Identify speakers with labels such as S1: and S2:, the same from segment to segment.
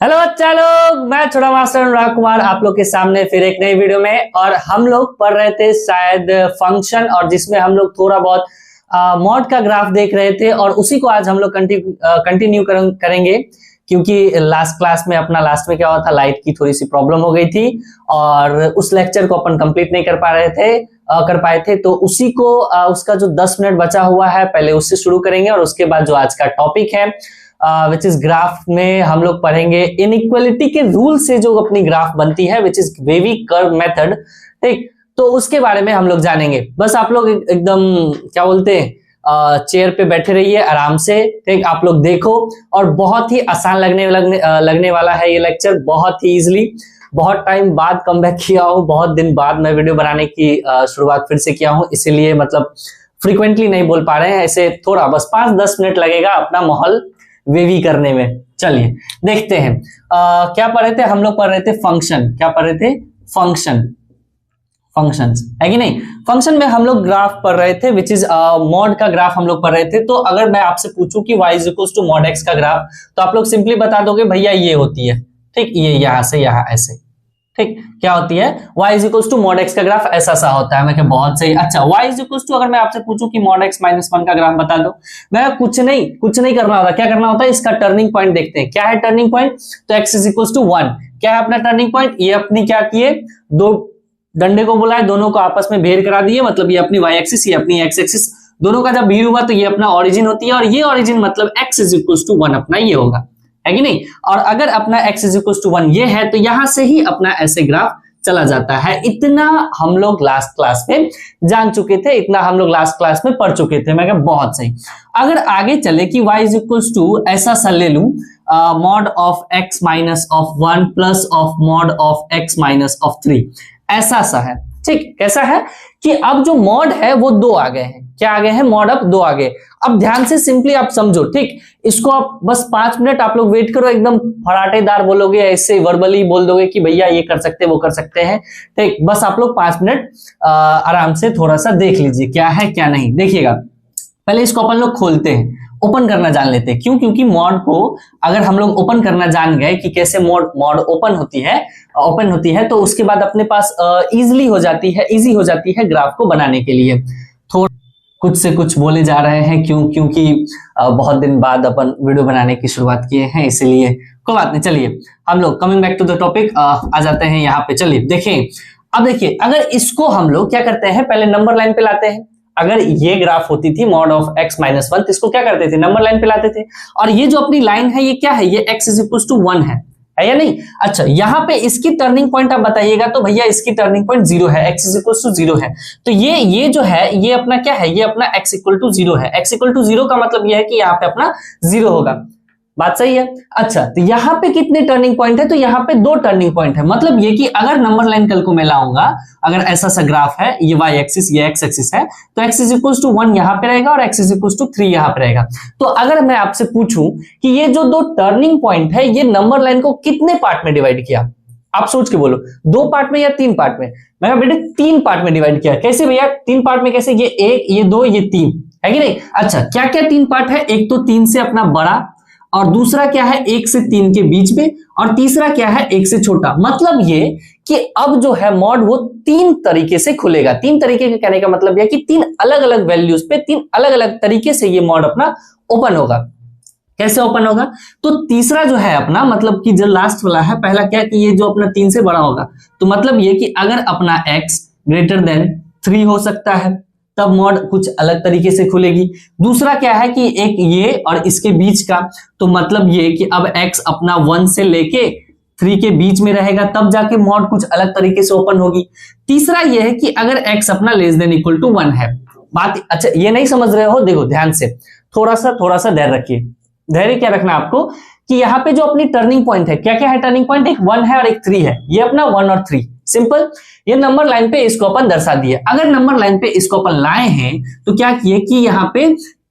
S1: Hello बच्चा लोग, मैं छोटा मास्टर अनुराग कुमार आप लोग के सामने फिर एक नई वीडियो में। और हम लोग पढ़ रहे थे शायद फंक्शन, और जिसमें हम लोग थोड़ा बहुत मॉड का ग्राफ देख रहे थे, और उसी को आज हम लोग कंटिन्यू करेंगे। क्योंकि लास्ट क्लास में अपना लास्ट में क्या हुआ था, लाइट की थोड़ी सी प्रॉब्लम हो गई थी और उस लेक्चर को अपन कंप्लीट नहीं कर पाए थे। तो उसी को उसका जो 10 मिनट बचा हुआ है पहले उससे शुरू करेंगे, और उसके बाद जो आज का टॉपिक है विच इज ग्राफ में हम लोग पढ़ेंगे इनइक्वालिटी के रूल से जो अपनी ग्राफ बनती है, which is wavy curve method. ठीक, तो उसके बारे में हम लोग जानेंगे। बस आप लोग एकदम क्या बोलते हैं, चेयर पे बैठे रहिए आराम से। ठीक, आप लोग देखो, और बहुत ही आसान लगने वाला है ये लेक्चर, बहुत ही इजीली। बहुत टाइम बाद कमबैक किया हूँ, बहुत दिन बाद मैं वीडियो बनाने की शुरुआत फिर से किया हूँ, इसीलिए मतलब फ्रीक्वेंटली नहीं बोल पा रहे हैं। ऐसे थोड़ा बस 5-10 मिनट लगेगा अपना माहौल वेवी करने में। चलिए देखते हैं क्या पढ़ रहे थे हम लोग। पढ़ रहे थे फंक्शन। क्या पढ़ रहे थे? फंक्शंस है कि नहीं। फंक्शन में हम लोग ग्राफ पढ़ रहे थे, विच इज मॉड का ग्राफ हम लोग पढ़ रहे थे। तो अगर मैं आपसे पूछूं कि y is equal to mod x का ग्राफ, तो आप लोग सिंपली बता दोगे भैया ये होती है। ठीक, ये यहां से यहां ऐसे। ठीक, क्या होती है? y is equal to mod x का ग्राफ ऐसा सा होता है। मैं क्या, बहुत सही। अच्छा, y इज इक्वल टू, अगर मैं आपसे पूछूं कि मॉड x माइनस 1 का ग्राफ बता दो, मैं कुछ नहीं करना होता। क्या करना होता है? इसका टर्निंग पॉइंट देखते हैं। क्या है टर्निंग पॉइंट? तो x इज इक्वल टू 1। क्या है अपना टर्निंग पॉइंट? ये अपनी क्या किए, दो डंडे को बुलाए, दोनों को आपस में भेड़ करा दिए। मतलब ये अपनी y एक्सिस, ये अपनी x एक्सिस, दोनों का जब भीड़ हुआ तो ये अपना ओरिजिन होती है, और ये ओरिजिन मतलब x इज इक्वल टू 1 अपना ये होगा, है कि नहीं। और अगर अपना x इज इक्वल टू 1 ये है, तो यहां से ही अपना ऐसे ग्राफ चला जाता है। इतना हम लोग लास्ट क्लास में जान चुके थे, इतना हम लोग लास्ट क्लास में पढ़ चुके थे। मैं कहा बहुत सही। अगर आगे चले कि y इज इक्वल टू ऐसा सा ले लूं, mod of x minus of 1 plus of mod of x minus of 3, ऐसा सा है। ठीक, कैसा है कि अब जो मॉड है वो 2 आ गए हैं। क्या आ गए हैं? मॉड अब 2 आ गए। अब ध्यान से सिंपली आप समझो। ठीक, इसको आप बस 5 मिनट आप लोग वेट करो, एकदम फराटेदार बोलोगे, ऐसे वर्बली बोल दोगे कि भैया ये कर सकते हैं, वो कर सकते हैं। ठीक, बस आप लोग 5 मिनट आराम से थोड़ा सा देख लीजिए क्या है क्या नहीं। देखिएगा, पहले इसको अपन लोग खोलते हैं, ओपन करना जान लेते हैं। क्यों? क्योंकि मॉड को अगर हम लोग ओपन करना जान गए कि कैसे मॉड ओपन होती है, तो उसके बाद अपने पास इजी हो जाती है ग्राफ को बनाने के लिए। थोड़ा कुछ से कुछ बोले जा रहे हैं, क्योंकि बहुत दिन बाद अपन वीडियो बनाने की शुरुआत किए हैं, इसीलिए कोई बात नहीं। चलिए हम लोग coming back to the topic आ जाते हैं यहाँ पे। चलिए देखें, अब देखिए, अगर इसको हम लोग क्या करते हैं, पहले नंबर लाइन पे लाते हैं। अगर ये ग्राफ होती थी मॉड ऑफ x माइनस 1, तो इसको क्या करते थे, नंबर लाइन पे लाते थे। और ये जो अपनी लाइन है ये क्या है, ये x इज इक्वल टू 1 है या नहीं। अच्छा, यहाँ पे इसकी टर्निंग पॉइंट आप बताइएगा, तो भैया इसकी टर्निंग पॉइंट 0 है, x इज इक्वल टू 0 है। तो ये जो है ये अपना क्या है, ये अपना x इक्वल टू 0 है। x इक्वल टू 0 का मतलब ये है कि यहाँ पे अपना 0 होगा। बात सही है। अच्छा, तो यहाँ पे कितने टर्निंग पॉइंट है, तो यहाँ पे 2 टर्निंग पॉइंट है। मतलब ये कि अगर नंबर लाइन कल को मैं लाऊंगा, अगर ऐसा सा ग्राफ है, ये y एक्सिस ये x एक्सिस है, तो x इज इक्वल टू 1 यहाँ पे रहेगा और x इज इक्वल टू 3 यहाँ पे रहेगा। तो अगर मैं आपसे पूछूं कि ये जो 2 टर्निंग पॉइंट है, ये नंबर लाइन को कितने पार्ट में डिवाइड किया, आप सोच के बोलो, 2 पार्ट में या 3 पार्ट में? मैं बेटे 3 पार्ट में डिवाइड किया। कैसे भैया 3 पार्ट में? कैसे? ये 1, ये 2, ये 3, है कि नहीं। अच्छा, क्या क्या 3 पार्ट है? एक तो 3 से अपना बड़ा, और दूसरा क्या है 1 से 3 के बीच में, और तीसरा क्या है 1 से छोटा। मतलब ये कि अब जो है मॉड वो 3 तरीके से खुलेगा। 3 तरीके के कहने का मतलब यह कि 3 अलग अलग वैल्यूज पे 3 अलग अलग तरीके से ये मॉड अपना ओपन होगा। कैसे ओपन होगा? तो तीसरा जो है अपना, मतलब कि जो लास्ट वाला है, पहला क्या कि ये जो अपना 3 से बड़ा होगा, तो मतलब ये कि अगर अपना x ग्रेटर देन 3 हो सकता है, तब मॉड कुछ अलग तरीके से खुलेगी। दूसरा क्या है कि एक ये और इसके बीच का, तो मतलब ये कि अब x अपना 1 से लेके 3 के बीच में रहेगा, तब जाके मॉड कुछ अलग तरीके से ओपन होगी। तीसरा ये है कि अगर x अपना लेस देन इक्वल टू 1 है। बात अच्छा, ये नहीं समझ रहे हो, देखो ध्यान से, थोड़ा सा धैर्य रखिए। धैर्य क्या रखना आपको कि यहाँ पे जो अपनी टर्निंग पॉइंट है, क्या क्या है टर्निंग पॉइंट, एक 1 है और एक 3 है। ये अपना 1 और 3 सिंपल, ये नंबर लाइन पे इसको अपन दर्शा दिए। अगर नंबर लाइन पे इसको अपन लाए हैं, तो क्या किए कि यहाँ पे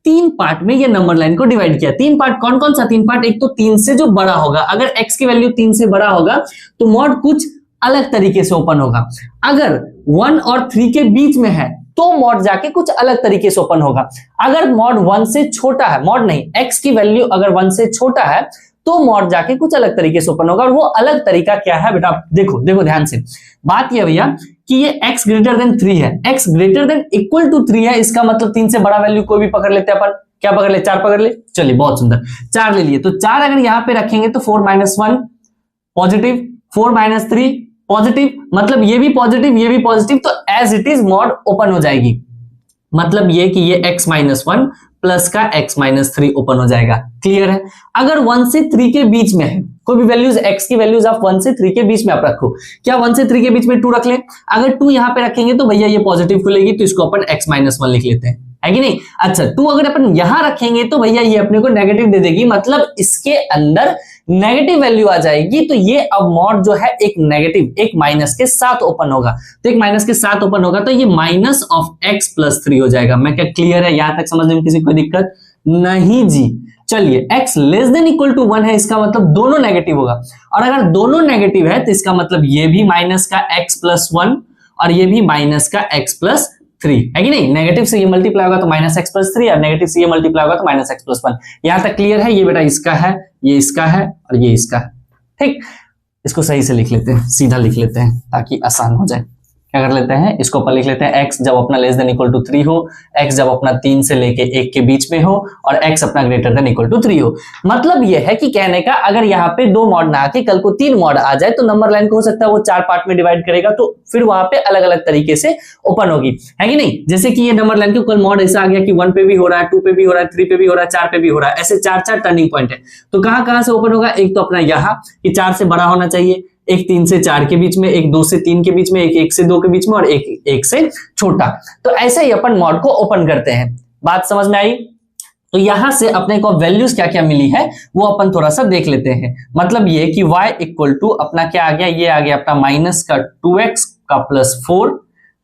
S1: 3 पार्ट में ये नंबर लाइन को डिवाइड किया। 3 पार्ट कौन कौन सा 3 पार्ट? एक तो 3 से जो बड़ा होगा, अगर x की वैल्यू 3 से बड़ा होगा तो मॉड कुछ अलग तरीके से ओपन होगा। अगर 1 और 3 के बीच में है तो मॉड जाके कुछ अलग तरीके से ओपन होगा। अगर मॉड 1 से छोटा है, मॉड नहीं, x की वैल्यू अगर 1 से छोटा है तो मॉड जाके कुछ अलग तरीके से ओपन होगा। और वो अलग तरीका क्या है बेटा, देखो देखो ध्यान से, बात यह भैया कि ये x ग्रेटर देन 3 है, x greater than equal to 3 है, इसका मतलब 3 से बड़ा वैल्यू कोई भी पकड़ लेते हैं अपन। क्या पकड़ ले, 4 पकड़ ले, चलिए बहुत सुंदर, 4 ले लिए। तो 4 अगर यहां पे रखेंगे तो 4 - 1 पॉजिटिव, 4 - 3 पॉजिटिव, मतलब ये भी पॉजिटिव ये भी पॉजिटिव, तो as it is mod open हो जाएगी। मतलब ये कि ये x - 1 प्लस का x - 3 ओपन हो जाएगा। क्लियर है। अगर 1 से 3 के बीच में है, कोई भी वैल्यूज x की वैल्यूज आप 1 से 3 के बीच में आप रखो, क्या 1 से 3 के बीच में 2 रख लें? अगर 2 यहां पे रखेंगे तो भैया ये पॉजिटिव खुलेगी, तो इसको अपन x - 1 लिख लेते हैं, है कि नहीं। अच्छा 2 अगर अपन यहां रखेंगे तो भैया ये अपने को नेगेटिव दे देगी, मतलब इसके अंदर नेगेटिव वैल्यू आ जाएगी। तो ये अब मॉड जो है एक नेगेटिव, एक माइनस के साथ ओपन होगा, तो एक माइनस के साथ ओपन होगा, तो ये माइनस ऑफ x + 3 हो जाएगा। मैं क्या क्लियर है, यहां तक समझने में किसी कोई दिक्कत नहीं जी। चलिए x less than equal to 1 है, इसका मतलब दोनों नेगेटिव होगा, और अगर दोनों नेगेटिव है तो इसका मतलब ये भी माइनस का x + 1 और ये भी माइनस का x + 3 है कि नहीं। नेगेटिव से ये मल्टीप्लाई होगा तो माइनस x + 3 और नेगेटिव से ये मल्टीप्लाई होगा तो माइनस x + 1। यहां तक क्लियर है। ये बेटा इसका है, ये इसका है और ये इसका है, ठीक। इसको सही से लिख लेते हैं, सीधा लिख लेते हैं ताकि आसान हो जाए। क्या कर लेते हैं, इसको ऊपर लिख लेते हैं x जब अपना लेस देन इक्वल टू 3 हो, x जब अपना 3 से लेके 1 के बीच में हो और x अपना ग्रेटर देन इक्वल टू 3 हो। मतलब यह है कि कहने का अगर यहाँ पे 2 मॉड ना आके कल को 3 मॉड आ जाए तो नंबर लाइन को हो सकता है वो 4 पार्ट में डिवाइड करेगा, तो फिर वहां पे अलग अलग तरीके से ओपन होगी, है कि नहीं। जैसे कि ये नंबर लाइन के कल मॉड ऐसा आ गया कि 1 पे भी हो रहा है, 2 पे भी हो रहा है, 3 पे भी हो रहा है, 4 पे भी हो रहा है, ऐसे 4 टर्निंग पॉइंट है। तो कहां से ओपन होगा, एक तो अपना यहाँ कि 4 से बड़ा होना चाहिए, एक 3 से 4 के बीच में, एक 2 से 3 के बीच में, एक 1 से 2 के बीच में और एक 1 से छोटा। तो ऐसे ही अपन मॉड को ओपन करते हैं। बात समझ में आई। तो यहां से अपने को वैल्यूज क्या क्या मिली है वो अपन थोड़ा सा देख लेते हैं। मतलब ये कि y इक्वल टू अपना क्या आ गया, ये आ गया अपना माइनस का 2x का +4।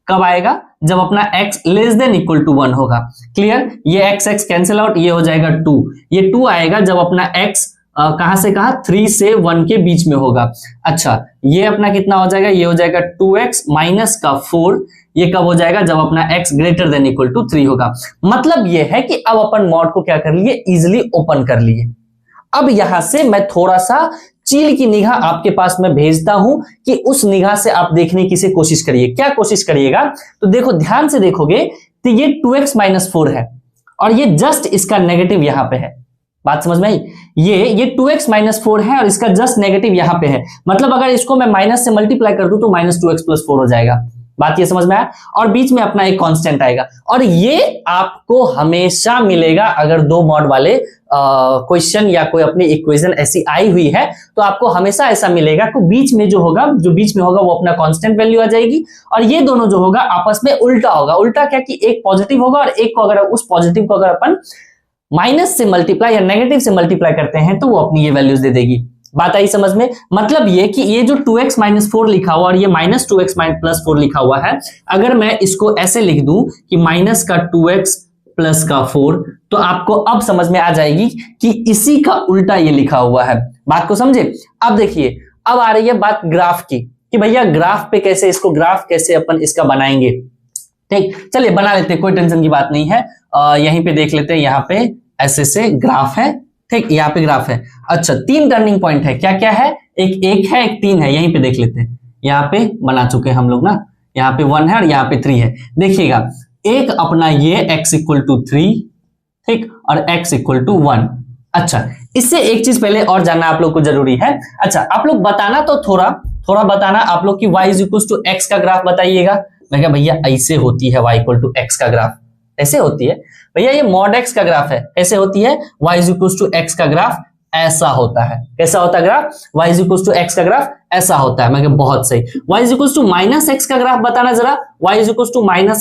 S1: कब आएगा, जब अपना x less than equal to 1 होगा। क्लियर। ये x कैंसिल आउट, ये हो जाएगा 2। ये 2 आएगा जब अपना x कहां से कहा, 3 से 1 के बीच में होगा। अच्छा ये अपना कितना हो जाएगा, ये हो जाएगा 2x माइनस का 4। ये कब हो जाएगा, जब अपना x greater than equal to 3 होगा। मतलब ये है कि अब अपन मॉड को क्या कर लिए, इजिली ओपन कर लिए। अब यहां से मैं थोड़ा सा चील की निगाह आपके पास में भेजता हूं कि उस निगाह से आप देखने की से कोशिश करिए। क्या कोशिश करिएगा, तो देखो ध्यान से देखोगे तो ये 2x - 4 है और ये जस्ट इसका नेगेटिव यहां पे है। बात समझ में आई। ये 2x - 4 है और इसका जस्ट नेगेटिव यहां पे है। मतलब अगर इसको मैं माइनस से मल्टीप्लाई कर दूं तो -2x + 4 हो जाएगा। बात ये समझ में आया। और बीच में अपना एक कांस्टेंट आएगा और ये आपको हमेशा मिलेगा। अगर 2 मॉड वाले क्वेश्चन या कोई अपनी इक्वेशन ऐसी आई हुई है तो आपको हमेशा ऐसा मिलेगा कि बीच में जो बीच में होगा वो अपना कांस्टेंट वैल्यू आ जाएगी और ये दोनों जो होगा आपस में उल्टा होगा। उल्टा क्या कि एक पॉजिटिव होगा और एक को अगर उस पॉजिटिव को अगर अपन माइनस से मल्टीप्लाई या नेगेटिव से मल्टीप्लाई करते हैं तो वो अपनी ये वैल्यूज दे देगी। बात आई समझ में। मतलब ये कि ये जो 2x - 4 लिखा हुआ और ये -2x + 4 लिखा हुआ है, अगर मैं इसको ऐसे लिख दूं कि माइनस का 2x प्लस का 4, तो आपको अब समझ में आ जाएगी कि इसी का उल्टा ये लिखा हुआ है। बात को समझे। अब देखिए, अब आ रही है बात ग्राफ की कि भैया ग्राफ पे कैसे, इसको ग्राफ कैसे अपन इसका बनाएंगे। ठीक, चलिए बना लेते हैं, कोई टेंशन की बात नहीं है। यहीं पे देख लेते हैं, यहाँ पे ऐसे से ग्राफ है। ठीक, यहाँ पे ग्राफ है। अच्छा 3 टर्निंग पॉइंट है, क्या क्या है, एक है, एक 3 है। यहीं पे देख लेते हैं, यहाँ पे बना चुके हैं हम लोग ना। यहाँ पे 1 है और यहाँ पे 3 है। देखिएगा, एक अपना ये x = 3, ठीक, और x = 1। अच्छा इससे एक चीज पहले और जानना आप लोग को जरूरी है। अच्छा आप लोग बताना तो थोड़ा बताना आप लोग की y = x का ग्राफ बताइएगा। मैं क्या भैया ऐसे होती है y = x का ग्राफ, ऐसे होती है भैया। ये mod x का ग्राफ है, ऐसे होती है। y = x का ग्राफ ऐसा होता है। कैसा होता है ग्राफ, y = x का ग्राफ ऐसा होता है। मैं क्या बहुत सही। y = -x का ग्राफ बताना जरा। y =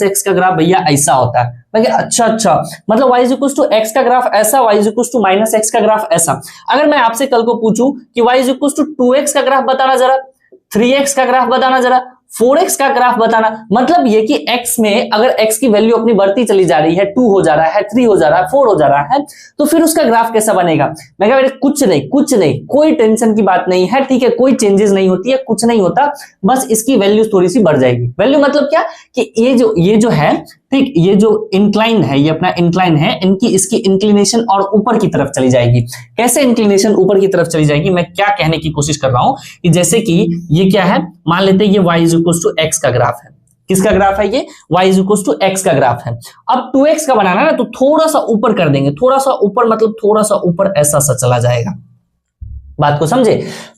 S1: -x का ग्राफ भैया ऐसा होता है। मैं क्या अच्छा मतलब y = x का ग्राफ ऐसा, y = -x का ग्राफ ऐसा। अगर मैं आपसे कल को पूछूं कि y = 2x का ग्राफ बताना जरा, 3x का ग्राफ बताना जरा, 4x का ग्राफ बताना। मतलब ये कि x में अगर x की वैल्यू अपनी बढ़ती चली जा रही है, 2 हो जा रहा है, 3 हो जा रहा है, 4 हो जा रहा है, तो फिर उसका ग्राफ कैसा बनेगा। मैं कहा कुछ नहीं, कोई टेंशन की बात नहीं है। ठीक है, कोई चेंजेस नहीं होती है, कुछ नहीं होता, बस इसकी वैल्यू थोड़ी सी बढ़ जाएगी। वैल्यू मतलब क्या कि ये जो है ठीक, ये जो इंक्लाइन है, ये अपना इंक्लाइन है, इसकी इंक्लिनेशन और ऊपर की तरफ चली जाएगी। कैसे इंक्लिनेशन ऊपर की तरफ चली जाएगी, मैं क्या कहने की कोशिश कर रहा हूं कि जैसे कि ये क्या है, मान लेते हैं ये y is equal to x का ग्राफ है। किसका ग्राफ है ये? y is equal to x का ग्राफ है। अब 2x का बनाना ना, तो थोड़ा सा ऊपर कर देंगे, थोड़ा सा ऊपर मतलब थोड़ा सा ऊपर ऐसा सा चला जाएगा। बात को समझे?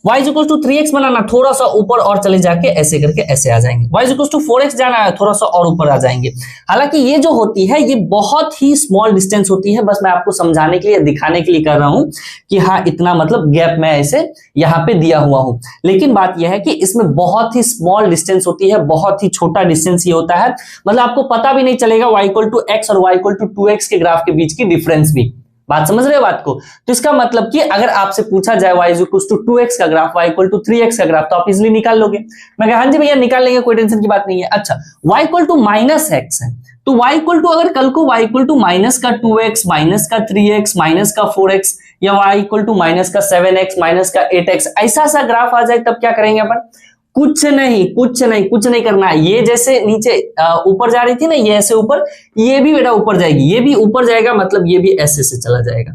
S1: y is equal to 3x बनाना, थोड़ा सा ऊपर और चले जाके ऐसे करके ऐसे आ जाएंगे। y is equal to 4x जाना है, थोड़ा सा और ऊपर आ जाएंगे। हालांकि ये जो होती है ये बहुत ही स्मॉल डिस्टेंस होती है, बस मैं आपको समझाने के लिए, दिखाने के लिए कर रहा हूं कि हाँ इतना मतलब गैप मैं ऐसे यहाँ पे दिया हुआ हूं। लेकिन बात यह है कि इसमें बहुत ही स्मॉल डिस्टेंस होती है, बहुत ही छोटा डिस्टेंस ये होता है, मतलब आपको पता भी नहीं चलेगा y इक्वल टू x और y इक्वल टू 2x के ग्राफ के बीच की डिफरेंस भी। बात समझ रहे हो बात को? तो इसका मतलब कि अगर आपसे पूछा जाए y इक्वल टू 2x का graph, y equal to 3x का ग्राफ, तो आप इजिली निकाल लोगे। मैं कहा हाँ जी भैया निकाल लेंगे, कोई टेंशन की बात नहीं है। अच्छा, y equal to minus x है, तो y इक्वल टू अगर कल को y इक्वल टू माइनस का 2x, माइनस का 3x, माइनस का 4x, या y इक्वल टू माइनस का 7x, माइनस का 8x, ऐसा सा ग्राफ आ जाए, तब क्या करेंगे अपन? कुछ नहीं करना है। ये जैसे नीचे ऊपर जा रही थी ना, ये ऐसे ऊपर, ये भी बेटा ऊपर जाएगी, ये भी ऊपर जाएगा, मतलब ये भी ऐसे से चला जाएगा।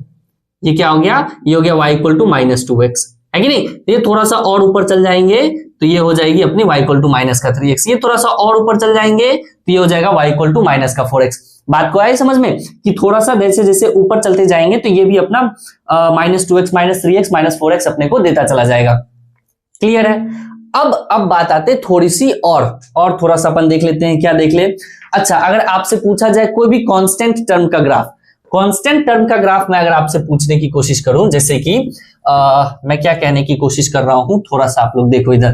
S1: ये क्या हो गया? ये हो गया y equal to minus 2x, है कि नहीं? ये थोड़ा सा और ऊपर चल जाएंगे तो ये हो जाएगी अपनी y इक्वल टू माइनस का 3x। ये थोड़ा सा और ऊपर चल जाएंगे तो ये हो जाएगा y इक्वल टू माइनस का 4x। बात को आए समझ में कि थोड़ा सा जैसे जैसे ऊपर चलते जाएंगे तो ये भी अपना minus 2x, minus 3x, minus 4x अपने को देता चला जाएगा। क्लियर है? अब बात आते थोड़ी सी और थोड़ा सा अपन देख लेते हैं। क्या देख ले? अच्छा, अगर आपसे पूछा जाए कोई भी कांस्टेंट टर्म का ग्राफ, कांस्टेंट टर्म का ग्राफ मैं अगर आपसे पूछने की कोशिश करूं, जैसे कि मैं क्या कहने की कोशिश कर रहा हूं, थोड़ा सा आप लोग देखो इधर।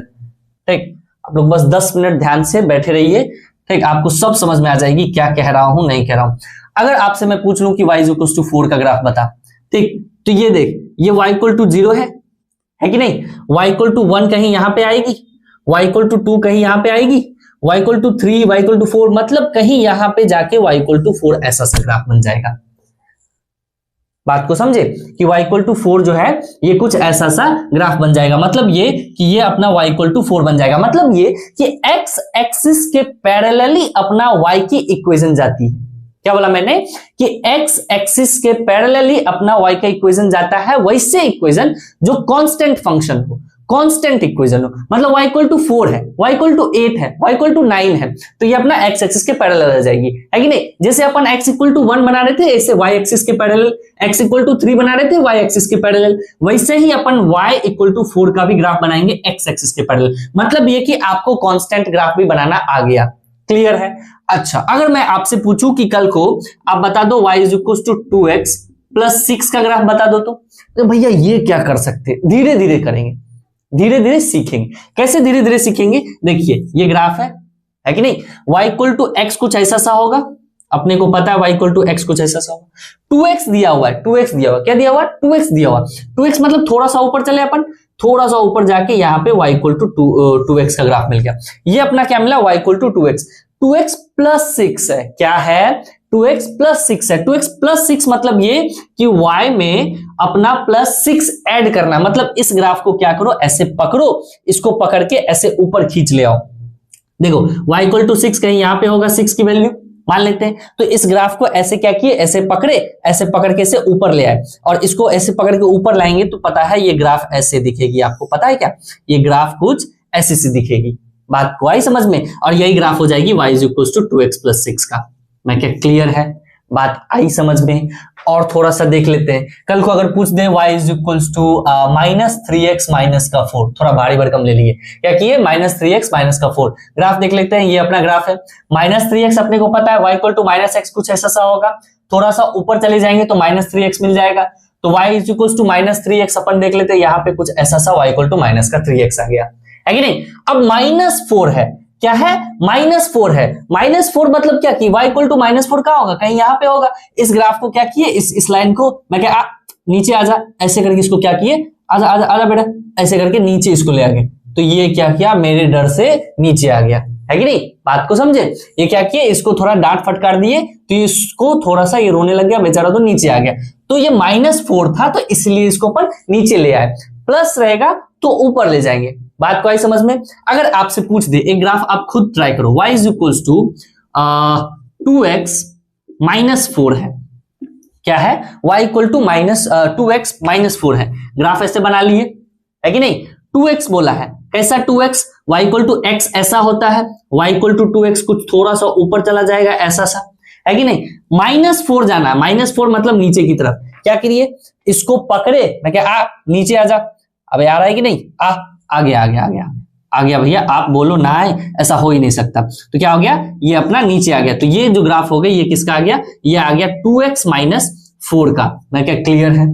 S1: ठीक, आप लोग बस 10 मिनट ध्यान से बैठे रहिए। ठीक, आपको सब समझ में आ जाएगी क्या कह रहा हूं, नहीं कह रहा हूं। अगर आपसे मैं पूछ लूं कि y इक्वल टू 4 का ग्राफ बता, ठीक, तो ये देख, ये y इक्वल टू 0 है कि नहीं? y इक्वल टू 1 कहीं यहां पे आएगी, y इक्वल टू 2 कहीं यहां पे आएगी, y equal to 3, y equal to 4, मतलब कहीं यहां पे जाके y इक्वल टू 4 ऐसा सा ग्राफ बन जाएगा। बात को समझे कि y इक्वल टू 4 जो है ये कुछ ऐसा सा ग्राफ बन जाएगा। मतलब ये कि ये अपना y इक्वल टू 4 बन जाएगा। मतलब ये कि x एक्सिस के पैरेलली अपना y की इक्वेशन जाती है। क्या बोला मैंने? कि x एक्सिस के पैरेलली अपना y का इक्वेशन जाता है, वैसे इक्वेशन जो कांस्टेंट फंक्शन हो, कांस्टेंट इक्वेशन हो। मतलब y इक्वल टू 4 है, y इक्वल टू 8 है, y इक्वल टू 9 है, तो ये अपना x एक्सिस के पैरेलल आ जाएगी, है कि नहीं? जैसे अपन x इक्वल टू 1 बना रहे थे, ऐसे y एक्सिस के पैरेलल, x इक्वल टू 3 बना रहे थे y एक्सिस के पैरेलल, वैसे ही अपन y इक्वल टू 4 का भी ग्राफ बनाएंगे x एक्सिस के पैरेलल। मतलब ये कि आपको कांस्टेंट ग्राफ भी बनाना आ गया। क्लियर है? अच्छा, अगर मैं आपसे पूछूं कि कल को आप बता दो y is equal to 2x plus 6 का ग्राफ बता दो, तो भैया ये क्या कर सकते? धीरे धीरे करेंगे, धीरे धीरे सीखेंगे। कैसे धीरे धीरे सीखेंगे? देखिए ये ग्राफ है कि नहीं? y इक्वल टू x कुछ ऐसा सा होगा, अपने को पता है y इक्वल टू x कुछ ऐसा सा होगा। 2x दिया हुआ है, 2x दिया हुआ, क्या दिया हुआ? 2x दिया हुआ। 2x मतलब थोड़ा सा ऊपर चले अपन, थोड़ा सा ऊपर जाके यहाँ पे y इक्वल टू 2x का ग्राफ मिल गया। ये अपना क्या मिला? y equal to 2x। 2x plus 6 है, क्या है? 2x प्लस 6 है। 2x प्लस 6 मतलब ये कि y में अपना प्लस 6 ऐड करना। मतलब इस ग्राफ को क्या करो, ऐसे पकड़ो, इसको पकड़ के ऐसे ऊपर खींच ले आओ। देखो y इक्वल टू 6 कहीं यहाँ पे होगा, 6 की वैल्यू मान लेते हैं, तो इस ग्राफ को ऐसे क्या किए, ऐसे पकड़े, ऐसे पकड़ के इसे ऊपर ले आए, और इसको ऐसे पकड़ के ऊपर लाएंगे तो पता है ये ग्राफ ऐसे दिखेगी। आपको पता है क्या? ये ग्राफ कुछ ऐसे से दिखेगी। बात को आई समझ में? और यही ग्राफ हो जाएगी y is equal to 2x plus 6 का। मैं क्या क्लियर है? बात आई समझ में? और थोड़ा सा देख लेते हैं, कल को अगर पूछ दें y is equal to minus 3x minus का 4, थोड़ा भारी भरकम ले लिए, क्या किए? माइनस 3x माइनस का 4 ग्राफ देख लेते हैं। ये अपना ग्राफ है, माइनस 3x अपने को पता है, y equal to minus x कुछ ऐसा सा होगा, थोड़ा सा ऊपर चले जाएंगे तो माइनस 3x मिल जाएगा, तो y is equal to minus 3x अपन देख लेते हैं, यहाँ पे कुछ ऐसा सा y इक्वल टू माइनस का 3x आ गया, है कि नहीं? अब माइनस 4 है, क्या है? माइनस 4 है। माइनस 4 मतलब क्या कि y इक्वल टू माइनस 4 कहां होगा? कहीं यहाँ पे होगा। इस ग्राफ को क्या किए, इस लाइन को मैं क्या नीचे आजा, ऐसे करके इसको क्या किए, आजा आजा आजा बेटा, ऐसे करके नीचे इसको ले आ गए, तो ये क्या किया, मेरे डर से नीचे आ गया, है कि नहीं? बात को समझे? ये क्या किए, इसको थोड़ा डांट फटकार दिए तो इसको थोड़ा सा ये रोने लग गया बेचारा, तो नीचे आ गया। तो ये माइनस 4 था तो इसलिए इसको अपन नीचे ले आए, प्लस रहेगा तो ऊपर ले जाएंगे। बात को आई समझ में? अगर आपसे पूछ दे, एक ग्राफ आप खुद ट्राई करो, y is equal to 2x minus 4 है। क्या है? y equal to minus 2x minus 4 है। ग्राफ ऐसे बना लिए, है कि नहीं? 2x बोला है, कैसा 2x? y equal to x ऐसा होता है, y इक्वल टू 2x कुछ थोड़ा सा ऊपर चला जाएगा ऐसा सा, है कि नहीं? -4 जाना है, -4 मतलब नीचे की तरफ। क्या करिए? इसको पकड़े, मैं क्या आ नीचे आ जा। अबे आ रहा है कि नहीं? आ गया भैया, आप बोलो ना आए, ऐसा हो ही नहीं सकता। तो क्या हो गया? ये अपना नीचे आ गया। तो ये जो ग्राफ हो गया ये किसका आ गया? ये आ गया 2x माइनस 4 का। मैं क्या क्लियर है?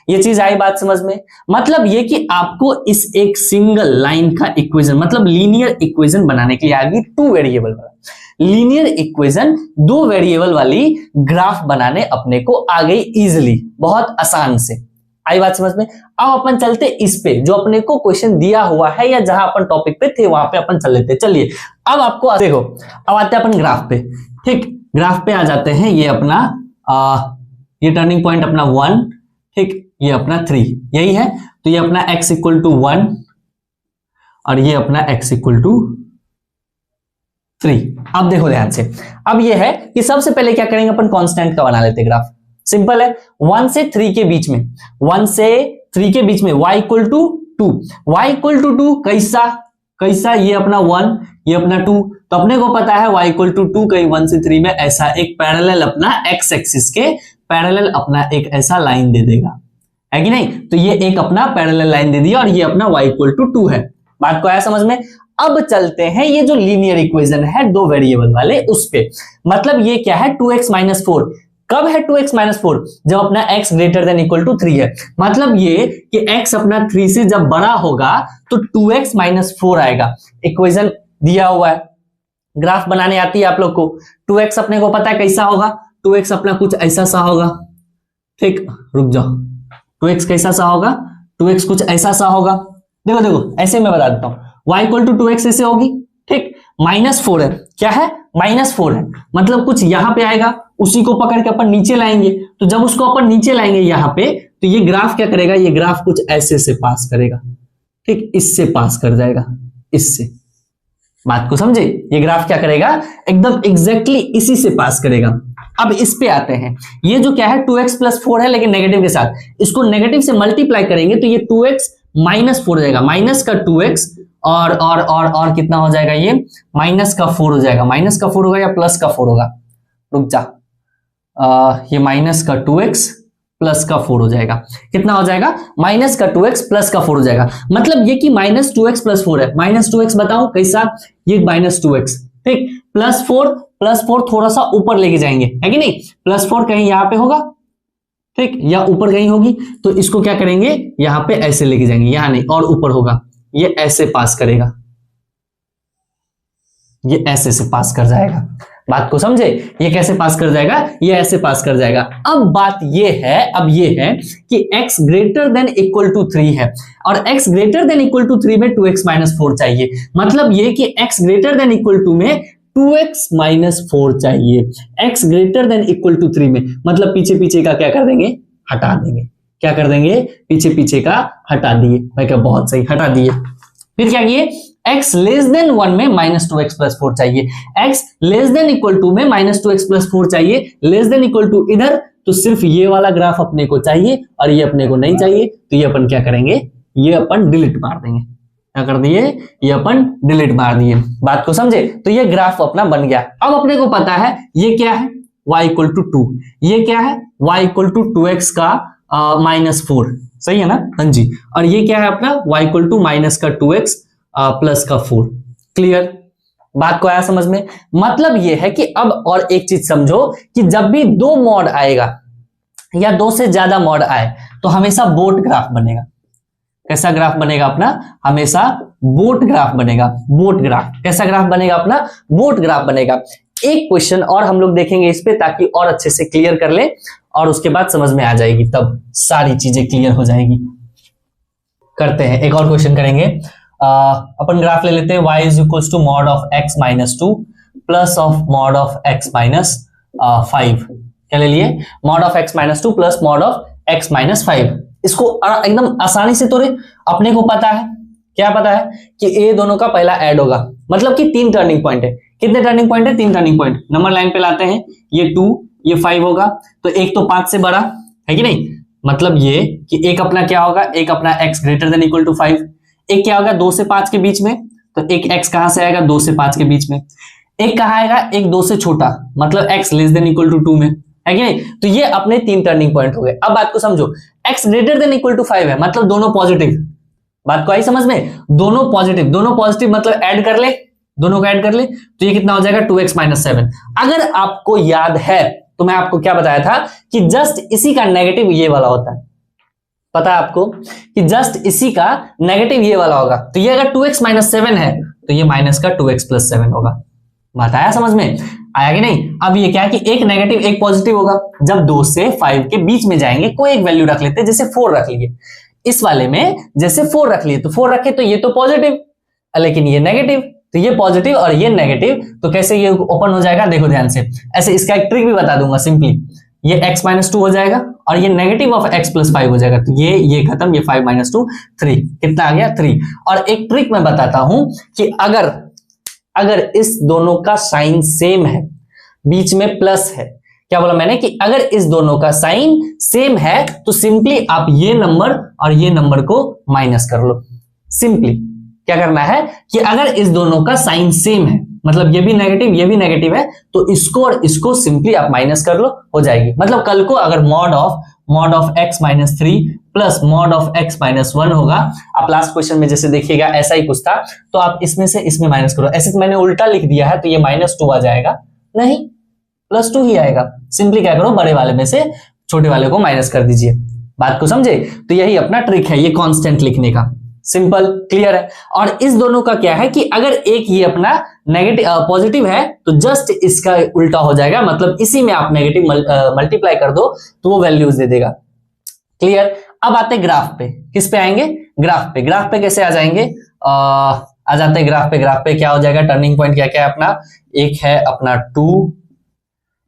S1: ये चीज आई बात समझ में? मतलब ये कि आपको इस एक सिंगल लाइन का इक्वेशन, मतलब लीनियर इक्वेशन बनाने के लिए आ गई 2 वेरिएबल वाला लीनियर इक्वेशन, 2 वेरिएबल वाली ग्राफ बनाने अपने को आ गई इजिली, बहुत आसान से। आई बात समझ में? अब अपन चलते इस पे जो अपने को क्वेश्चन दिया हुआ है, या जहां अपन टॉपिक पे थे वहां पे अपन चल लेते। चलिए अब आपको देखो, अब आते हैं अपन ग्राफ पे। ठीक, ग्राफ पे आ जाते हैं। ये अपना ये टर्निंग पॉइंट अपना 1, ठीक, ये अपना 3, यही है। तो ये अपना x इक्वल टू 1 और ये अपना x इक्वल टू 3। अब देखो ध्यान से, अब ये है कि सबसे पहले क्या करेंगे अपन, कांस्टेंट का बना लेते ग्राफ। सिंपल है, 1 से 3 के बीच में, 1 से 3 के बीच में y equal to 2, y equal to 2 कैसा ये अपना 1, ये अपना 2। तो अपने को पता है y इक्वल टू 2 कहीं 1 से 3 में ऐसा एक पैरेलल अपना x एक्सिस के पैरेलल अपना एक ऐसा लाइन दे देगा, है कि नहीं? तो ये एक अपना पैरेलल लाइन दे दिया और ये अपना y इक्वल टू 2 है। बात को आया समझ में? अब चलते हैं ये जो लीनियर इक्वेशन है 2 वेरिएबल वाले उस पे। मतलब ये क्या है? 2x minus 4। कब है 2x माइनस 4? जब अपना x greater than equal to 3 है। मतलब ये कि x अपना 3 से जब बड़ा होगा तो 2x माइनस 4 आएगा। इक्वेशन दिया हुआ है, ग्राफ बनाने आती है आप लोग को। 2x अपने को पता है कैसा होगा, 2x अपना कुछ ऐसा सा होगा। ठीक, रुक जाओ, 2x कैसा सा होगा? 2x कुछ ऐसा सा होगा। देखो ऐसे मैं बता देता हूं, y इक्वल टू 2x ऐसे होगी। ठीक, -4 है। क्या है? -4 है, मतलब कुछ यहां पे आएगा, उसी को पकड़ के अपन नीचे लाएंगे। तो जब उसको अपन नीचे लाएंगे यहां पे, तो ये ग्राफ क्या करेगा? ये ग्राफ कुछ ऐसे से पास करेगा। ठीक, इससे पास कर जाएगा, इससे। बात को समझे? ये ग्राफ क्या करेगा? एकदम एग्जैक्टली इसी से पास करेगा। अब इस पे आते हैं। ये जो क्या है? 2x प्लस 4 है, लेकिन नेगेटिव के साथ। इसको नेगेटिव से मल्टीप्लाई करेंगे तो ये 2x माइनस 4 हो जाएगा। माइनस का 2x और कितना हो जाएगा? ये माइनस का 4 हो जाएगा। माइनस का 4 होगा या प्लस का 4 होगा? रुक जा, ये माइनस का 2x प्लस का 4 हो जाएगा। कितना हो जाएगा? माइनस का 2x प्लस का 4 हो जाएगा। मतलब ये कि माइनस 2x प्लस 4 है। माइनस 2x बताओ कैसा? ये माइनस 2x। ठीक, प्लस 4 थोड़ा सा ऊपर लेके जाएंगे, है कि नहीं? प्लस 4 कहीं यहां पे होगा, ठीक, या ऊपर कहीं होगी। तो इसको क्या करेंगे? यहां पे ऐसे लेके जाएंगे, यहां नहीं, और ऊपर होगा। ये ऐसे पास करेगा, ये ऐसे से पास कर जाएगा। बात को समझे? ये कैसे पास कर जाएगा? ये ऐसे पास कर जाएगा। अब बात ये है कि x greater than equal to 3 है, और x greater than equal to 3 में 2x माइनस 4 चाहिए। मतलब ये कि x greater than equal to में 2x माइनस 4 चाहिए। x greater than equal to 3 में, मतलब पीछे पीछे का क्या कर देंगे? हटा देंगे। क्या कर देंगे? पीछे पीछे का हटा दिए। मैं क्या, बहुत सही, हटा दिए। फिर क्या किए? x लेस देन 1 में माइनस 2x प्लस 4 चाहिए। x less than equal to में माइनस 2x प्लस 4 चाहिए। लेस देन इक्वल टू इधर, तो सिर्फ ये वाला ग्राफ अपने को चाहिए और ये अपने को नहीं चाहिए। तो ये अपन क्या करेंगे? ये अपन डिलीट मार देंगे। क्या कर दिए? ये अपन डिलीट मार दिए। बात को समझे? तो ये ग्राफ अपना बन गया। अब अपने को पता है ये क्या है? y equal to 2। ये क्या है? y इक्वल टू 2x का -4। सही है ना? हाँ जी। और ये क्या है अपना? y इक्वल टू माइनस का 2x प्लस का 4। क्लियर? बात को आया समझ में? मतलब ये है कि अब और एक चीज समझो कि जब भी 2 मॉड आएगा या 2 से ज्यादा मॉड आए तो हमेशा बोट ग्राफ बनेगा। कैसा ग्राफ बनेगा अपना? हमेशा बोट ग्राफ बनेगा। बोट ग्राफ कैसा ग्राफ बनेगा अपना? बोट ग्राफ बनेगा। एक क्वेश्चन और हम लोग देखेंगे इस पे, ताकि और अच्छे से क्लियर कर ले और उसके बाद समझ में आ जाएगी, तब सारी चीजें क्लियर हो जाएगी। करते हैं, एक और क्वेश्चन करेंगे। अपन ग्राफ ले लेते हैं। y is equal to mod of x minus 2 plus of mod of x minus 5। क्या ले लिए? Mod of x minus 2 plus mod of x minus 5। इसको एकदम आसानी से तोड़े। अपने को पता है, क्या पता है? कि ए दोनों का पहला ऐड होगा। मतलब कि 3 टर्निंग पॉइंट है, कितने टर्निंग पॉइंट है? 3 टर्निंग पॉइंट। नंबर लाइन पे लाते हैं, ये 2 ये 5 होगा, तो एक तो 5 से बड़ा है कि नहीं, मतलब ये कि एक अपना क्या होगा, एक अपना x greater than equal to 5, एक क्या होगा 2 से 5 के बीच में, तो एक x कहां से आएगा 2 से 5 के बीच में, एक कहां आएगा एक 2 से छोटा, मतलब x less than equal to 2 में, है कि नहीं। तो ये अपने 3 टर्निंग पॉइंट हो गए। अब बात को समझो, x greater than equal to 5 है, मतलब दोनों पॉजिटिव। बात को आई समझ में, दोनों पॉजिटिव मतलब ऐड कर ले, दोनों को ऐड कर ले, तो ये कितना हो जाएगा 2x माइनस 7। अगर आपको याद है तो मैं आपको क्या बताया था कि जस्ट इसी का नेगेटिव ये वाला होता है, पता है आपको कि जस्ट इसी का नेगेटिव ये वाला होगा। तो ये अगर 2x माइनस 7 है तो ये माइनस का 2x प्लस 7 होगा। बात आया समझ में, आया कि नहीं। अब ये क्या है कि एक नेगेटिव एक पॉजिटिव होगा, जब 2 से 5 के बीच में जाएंगे कोई एक वैल्यू रख लेते हैं, जैसे 4 रख लिए, इस वाले में जैसे 4 रख लिए, तो 4 रखे तो ये तो पॉजिटिव लेकिन ये नेगेटिव, तो ये पॉजिटिव और ये नेगेटिव, तो कैसे ये ओपन हो जाएगा देखो ध्यान से। ऐसे इसका एक ट्रिक भी बता दूंगा सिंपली, ये x माइनस 2 हो जाएगा और ये नेगेटिव ऑफ x प्लस 5 हो जाएगा, तो ये खत्म, ये 5 माइनस 2 3, कितना आ गया 3। और एक ट्रिक मैं बताता हूं कि अगर इस दोनों का साइन सेम है, बीच में प्लस है, क्या बोला मैंने कि अगर इस दोनों का साइन सेम है तो सिंपली आप ये नंबर और ये नंबर को माइनस कर लो। सिंपली क्या करना है कि अगर इस दोनों का साइन सेम है, मतलब ये भी नेगेटिव है, तो इसको और इसको सिंपली आप माइनस कर लो, हो जाएगी। मतलब कल को अगर mod of x minus 3 plus mod of x minus 1 होगा, आप लास्ट क्वेश्चन में जैसे देखिएगा ऐसा ही कुछ था, तो आप इसमें से इसमें माइनस करो। ऐसे तो मैंने उल्टा लिख दिया है, तो ये -2 आ जाएगा, नहीं +2 ही आएगा। सिंपली क्या करो, बड़े वाले में से छोटे वाले को माइनस कर दीजिए। बात को समझे, तो यही अपना ट्रिक है ये कांस्टेंट लिखने का। सिंपल, क्लियर है। और इस दोनों का क्या है कि अगर एक ये अपना नेगेटिव पॉजिटिव है तो जस्ट इसका उल्टा हो जाएगा, मतलब इसी में आप नेगेटिव मल्टीप्लाई कर दो तो वो वैल्यूज दे देगा। क्लियर। अब आते ग्राफ पे, किस पे आएंगे, ग्राफ पे कैसे आ जाएंगे, आ जाते हैं ग्राफ पे क्या हो जाएगा, टर्निंग पॉइंट क्या क्या है अपना, एक है अपना 2,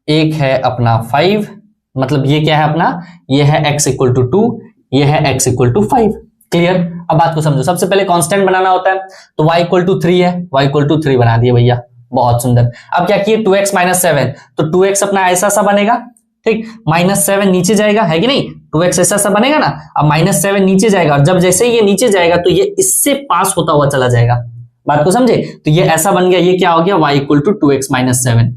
S1: एक है अपना 5, मतलब ये क्या है अपना, ये है x इक्वल टू 2, ये है x इक्वल टू 5। क्लियर। अब बात को समझो, सबसे पहले कांस्टेंट बनाना होता है, तो y इक्वल टू 3 है, y इक्वल टू 3 बना दिए भैया, बहुत सुंदर। अब क्या किए 2x माइनस 7, तो 2x अपना ऐसा सा बनेगा, ठीक, -7 नीचे जाएगा, है कि नहीं, 2x ऐसा सा बनेगा ना। अब -7 नीचे जाएगा, और जब जैसे ये नीचे जाएगा तो ये इससे पास होता हुआ चला जाएगा। बात को समझे, तो ये ऐसा बन गया, ये क्या हो गया y equal to 2x minus 7,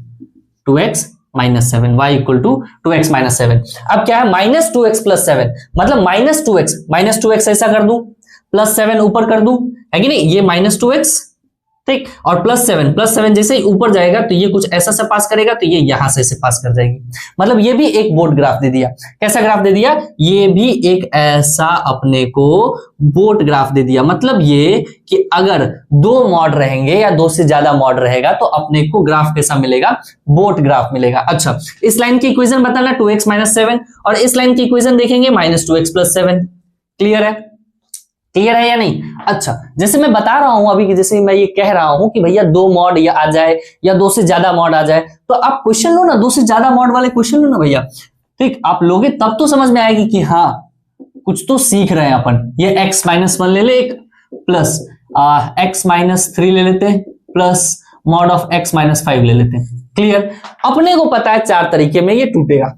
S1: 2x minus 7, y equal to 2x minus 7। अब क्या है -2x प्लस 7, मतलब -2x ऐसा कर दूं, +7 ऊपर कर दूं, है कि नहीं, ये -2x, ठीक, और +7 जैसे ही ऊपर जाएगा तो ये कुछ ऐसा सा पास करेगा, तो ये यहां से ऐसे पास कर जाएगी। मतलब ये भी एक बोर्ड ग्राफ दे दिया। कैसा ग्राफ दे दिया, ये भी एक ऐसा अपने को बोर्ड ग्राफ दे दिया। मतलब ये कि अगर 2 मॉड रहेंगे या 2 से ज्यादा मॉड रहेगा तो अपने को ग्राफ कैसा मिलेगा, बोर्ड ग्राफ मिलेगा। अच्छा, इस लाइन की इक्वेशन बताना 2x माइनस 7, और इस लाइन की इक्वेशन देखेंगे -2x प्लस 7। क्लियर है या नहीं। अच्छा, जैसे मैं बता रहा हूं अभी कि जैसे मैं ये कह रहा हूं कि भैया 2 मॉड या आ जाए या 2 से ज्यादा मॉड आ जाए, तो आप क्वेश्चन लो ना, 2 से ज्यादा मॉड वाले क्वेश्चन लो ना भैया, ठीक, आप लोगे तब तो समझ में आएगी कि हाँ कुछ तो सीख रहे हैं अपन। ये x माइनस 1 ले ले, एक प्लस x माइनस 3 ले लेते हैं, plus mod of x minus 5 ले लेते हैं। क्लियर। अपने को पता है 4 तरीके में ये टूटेगा।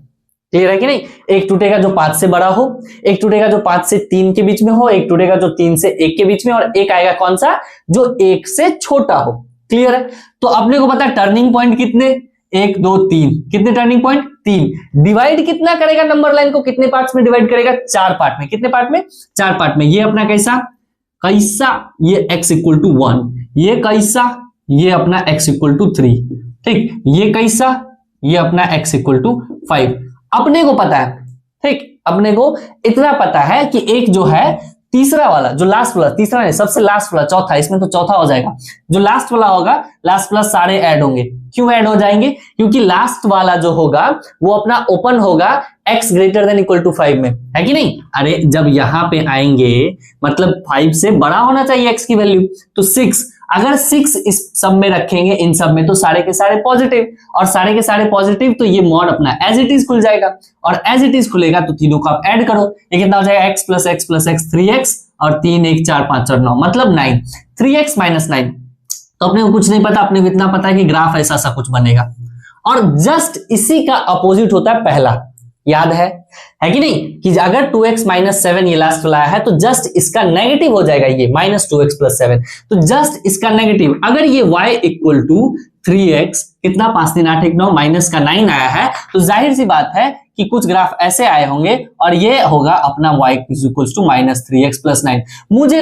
S1: क्लियर है कि नहीं। एक टूटेगा जो 5 से बड़ा हो, एक टूटेगा जो 5 से 3 के बीच में हो, एक टूटेगा जो 3 से 1 के बीच में, और एक आएगा कौन सा, जो 1 से छोटा हो। क्लियर है। तो अपने को पता है टर्निंग पॉइंट कितने, 1 2 3, कितने टर्निंग पॉइंट 3। डिवाइड कितना करेगा नंबर लाइन को, कितने पार्ट्स में डिवाइड करेगा, 4 पार्ट में। कितने पार्ट में, 4 पार्ट में। ये अपना कैसा, ये x इक्वल टू 1, ये कैसा, ये अपना x इक्वल टू 3, ठीक, ये कैसा, ये अपना x इक्वल टू 5। अपने को पता है, ठीक, अपने को इतना पता है कि एक जो है तीसरा वाला, जो लास्ट वाला, तीसरा नहीं सबसे लास्ट वाला, चौथा, इसमें तो चौथा हो जाएगा, जो लास्ट वाला होगा, लास्ट वाला सारे ऐड होंगे। क्यों ऐड हो जाएंगे, क्योंकि लास्ट वाला जो होगा वो अपना ओपन होगा x greater than equal to 5 में, है कि नहीं। अरे जब यहां पे आएंगे मतलब 5 से बड़ा होना चाहिए x की वैल्यू, तो 6, अगर 6 इस सब में रखेंगे, इन सब में, तो सारे के सारे पॉजिटिव, और सारे के सारे पॉजिटिव, तो ये मॉड अपना एज इट इज खुल जाएगा, और एज इट इज खुलेगा तो तीनों को आप ऐड करो, ये कितना हो जाएगा, x plus x plus x 3x, और 3 1 4 5 और 9, मतलब 9, 3x माइनस 9। तो अपने को कुछ नहीं पता, अपने को इतना पता है कि ग्राफ ऐसा सा कुछ बनेगा, और जस्ट इसी का अपोजिट होता है पहला, याद है कि नहीं, कि अगर 2x माइनस 7 ये लास्ट वाला है तो जस्ट इसका नेगेटिव हो जाएगा ये माइनस 2x प्लस 7, तो जस्ट इसका नेगेटिव, अगर ये y इक्वल टू 3x, कितना 5 3 8 1 9 माइनस का 9 आया है, तो जाहिर सी बात है कि कुछ ग्राफ ऐसे आए होंगे और ये होगा अपना y equal to minus 3x plus 9। मुझे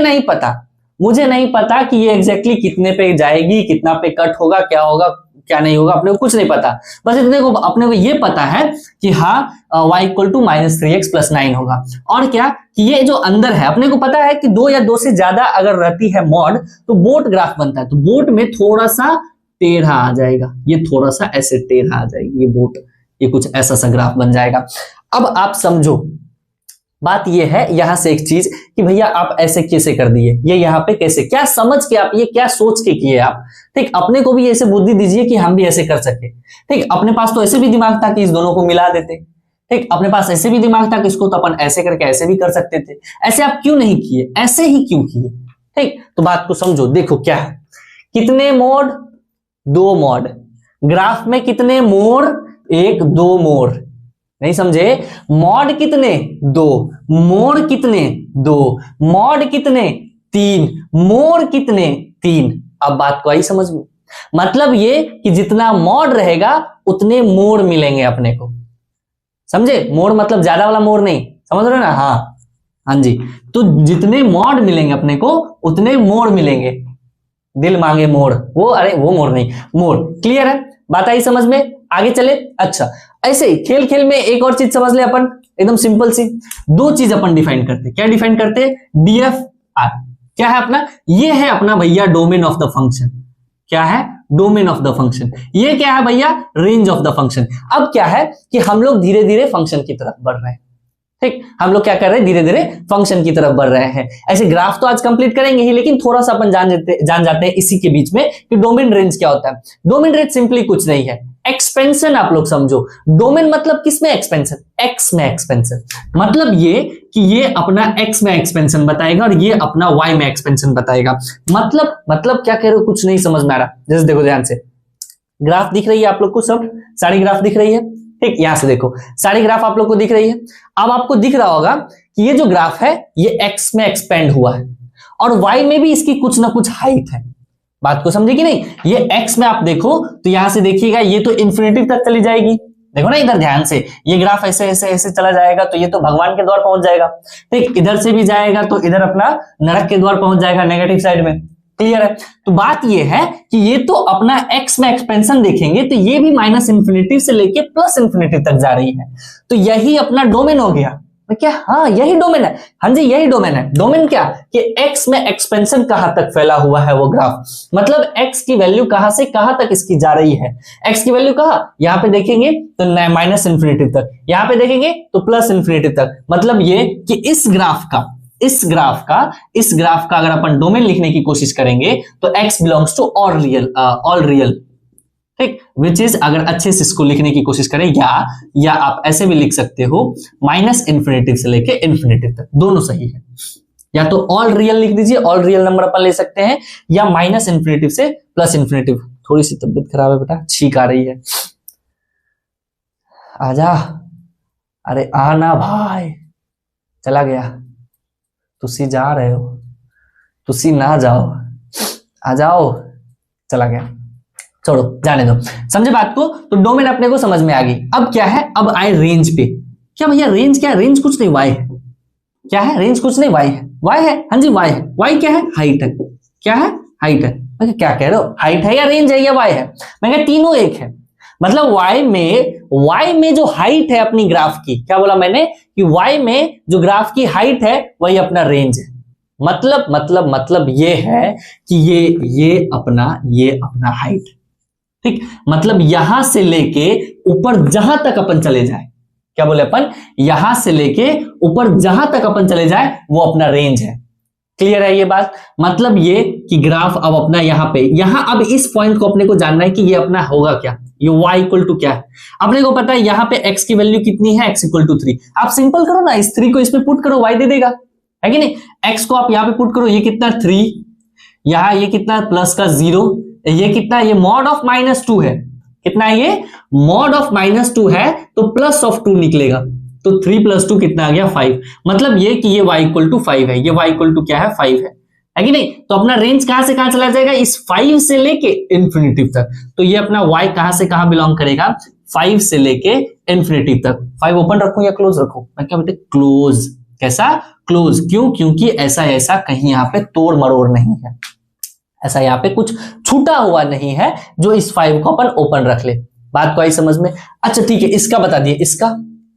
S1: नहीं पता कि ये एग्जैक्टली कितने पे जाएगी, कितना पे कट होगा, क्या होगा क्या नहीं होगा, अपने को कुछ नहीं पता, बस इतने को अपने को ये पता है कि हाँ y equal to minus 3x plus 9 होगा। और क्या कि ये जो अंदर है, अपने को पता है कि 2 या 2 से ज्यादा अगर रहती है मॉड तो बोट ग्राफ बनता है, तो बोट में थोड़ा सा टेढ़ा आ जाएगा, ये थोड़ा सा ऐसे टेढ़ा आ जाएगी ये बोट, ये कुछ ऐसा सा ग्राफ बन जाएगा। अब आप समझो बात ये है यहां से एक चीज कि भैया आप ऐसे कैसे कर दिए, ये यहाँ पे कैसे, क्या समझ के आप ये क्या सोच के किए आप, ठीक, अपने को भी ऐसे बुद्धि दीजिए कि हम भी ऐसे कर सके, ठीक, अपने पास तो ऐसे भी दिमाग था कि इस दोनों को मिला देते, ठीक, अपने पास ऐसे भी दिमाग था कि इसको तो अपन ऐसे करके ऐसे भी कर सकते थे, ऐसे आप क्यों नहीं किए, ऐसे ही क्यों किए, ठीक। तो बात को समझो, देखो क्या है, कितने मोड, 2 मोड, ग्राफ में कितने मोड़, 1 2 मोड़, नहीं समझे, मॉड कितने 2, मोड़ कितने 2, मॉड कितने 3, मोड़ कितने 3। अब बात को आई समझ में, मतलब ये कि जितना मॉड रहेगा उतने मोड़ मिलेंगे अपने को, समझे, मोड़ मतलब ज्यादा वाला मोड़ नहीं, समझ रहे हो ना, हाँ जी, तो जितने मॉड मिलेंगे अपने को उतने मोड़ मिलेंगे, दिल मांगे मोड़, वो अरे वो मोड़ नहीं, मोड़, क्लियर है, बात आई समझ में, आगे चले। अच्छा, ऐसे ही खेल खेल में एक और चीज समझ ले अपन, एकदम सिंपल सी 2 चीज अपन डिफाइन करते, क्या डिफाइन करते, DFR, क्या है अपना, ये है अपना भैया डोमेन ऑफ द फंक्शन, क्या है, डोमेन ऑफ द फंक्शन, ये क्या है भैया, रेंज ऑफ द फंक्शन। अब क्या है कि हम लोग धीरे धीरे फंक्शन की तरफ बढ़ रहे हैं, ठीक, हम लोग क्या कर रहे हैं, धीरे धीरे फंक्शन की तरफ बढ़ रहे हैं। ऐसे ग्राफ तो आज कंप्लीट करेंगे ही, लेकिन थोड़ा सा अपन जान जाते हैं इसी के बीच में कि डोमेन रेंज क्या होता है। डोमेन रेंज सिंपली कुछ नहीं है, एक्सपेंशन, आप लोग समझो, डोमेन मतलब किसमें एक्सपेंशन, एक्स में एक्सपेंशन, मतलब ये कि ये अपना एक्स में एक्सपेंशन बताएगा और ये अपना वाई में एक्सपेंशन बताएगा। मतलब क्या कह रहे हो, कुछ नहीं समझ में आ रहा, जैसे देखो ध्यान से, ग्राफ दिख रही है आप लोग को, सब सारी ग्राफ दिख रही है, ठीक, यहां से देखो सारी ग्राफ आप लोग को दिख रही है। अब आपको दिख रहा होगा कि ये जो ग्राफ है ये एक्स में एक्सपेंड हुआ है और वाई में भी इसकी कुछ ना कुछ हाइट है, बात को समझे कि नहीं, ये एक्स में आप देखो तो यहां से देखिएगा ये तो इन्फिनिटी तक चली जाएगी, देखो ना इधर ध्यान से, ये ग्राफ ऐसे ऐसे ऐसे चला जाएगा तो ये तो भगवान के द्वार पहुंच जाएगा, ठीक, इधर से भी जाएगा तो इधर अपना नरक के द्वार पहुंच जाएगा, नेगेटिव साइड में, क्लियर है। तो बात ये है कि ये तो अपना एक्स में एक्सपेंशन देखेंगे तो ये भी माइनस इंफिनिटी से लेके प्लस इंफिनिटी तक जा रही है, तो यही अपना डोमेन हो गया, क्या, हाँ यही डोमेन है, हाँ जी यही डोमेन है। डोमेन क्या कि एक्स में एक्सपेंशन कहां तक फैला हुआ है वो ग्राफ, मतलब एक्स की वैल्यू कहां से कहां तक इसकी जा रही है, एक्स की वैल्यू कहां, यहां पे देखेंगे तो माइनस इंफिनिटी तक, यहां पे देखेंगे तो प्लस इंफिनिटी तक, मतलब ये कि इस ग्राफ का अगर अपन डोमेन लिखने की कोशिश करेंगे तो x belongs to all real, ठीक, विच इज, अगर अच्छे से इसको लिखने की कोशिश करें या आप ऐसे भी लिख सकते हो, माइनस इंफिनिटी से लेके इंफिनिटी तक, दोनों सही है, या तो ऑल रियल लिख दीजिए, ऑल रियल नंबर अपन ले सकते हैं, या माइनस इंफिनिटी से प्लस इंफिनिटी। थोड़ी सी तबीयत खराब है बेटा, छींक आ रही है, आजा, अरे आना भाई, चला गया, तुसी जा रहे हो, तुसी ना जाओ, आ जाओ, चला गया, छोड़ो जाने दो, समझे बात को। तो डोमेन अपने को समझ में आ गई। अब क्या है, अब आए रेंज पे, क्या भैया रेंज क्या है, रेंज कुछ नहीं वाई है, क्या है, रेंज कुछ नहीं वाई है, वाई है, हाँ जी वाई है, वाई क्या है, हाइट है, क्या है, हाइट है, मैं क्या कह रहे हो, हाइट है या रेंज है या वाई है, मैं कह तीनों एक है, मतलब y में जो हाइट है अपनी ग्राफ की, क्या बोला मैंने कि y में जो ग्राफ की हाइट है वही अपना रेंज है, मतलब ये है कि ये अपना हाइट, ठीक, मतलब यहां से लेके ऊपर जहां तक अपन चले जाए, क्या बोले अपन, यहां से लेके ऊपर जहां तक अपन चले जाए वो अपना रेंज है, क्लियर है ये बात। मतलब ये कि ग्राफ अब अपना यहां अब इस पॉइंट को अपने को जानना है कि ये अपना होगा क्या, ये y इक्वल टू क्या है, अपने को पता है यहाँ पे x की वैल्यू कितनी है, x इक्वल टू 3, आप सिंपल करो ना, इस 3 को इसमें पुट करो, y दे देगा, है कि नहीं, x को आप यहाँ पे पुट करो, ये कितना 3, यहाँ ये कितना प्लस का 0, ये कितना, ये मॉड ऑफ -2 है, कितना है ये, मॉड ऑफ -2 है, तो प्लस ऑफ 2 निकलेगा, तो 3 + 2 कितना आ गया 5। मतलब ये कि ये y = 5 है, ये y = क्या है 5 है कि नहीं। तो अपना रेंज कहां से कहां चला जाएगा, इस 5 से लेके इंफिनिटी तक। तो ये अपना y कहां से कहां बिलोंग करेगा, 5 से लेके इंफिनिटी तक। 5 ओपन रखूं या क्लोज रखूं, मैं क्या बेटे क्लोज। कैसा, क्लोज। क्यों, क्योंकि ऐसा ऐसा कहीं यहाँ पे तोड़ मरोड़ नहीं है, ऐसा यहाँ पे कुछ छूटा हुआ नहीं है जो इस 5 को अपन ओपन रख ले। बात को आई समझ में। अच्छा ठीक है, इसका बता दिए,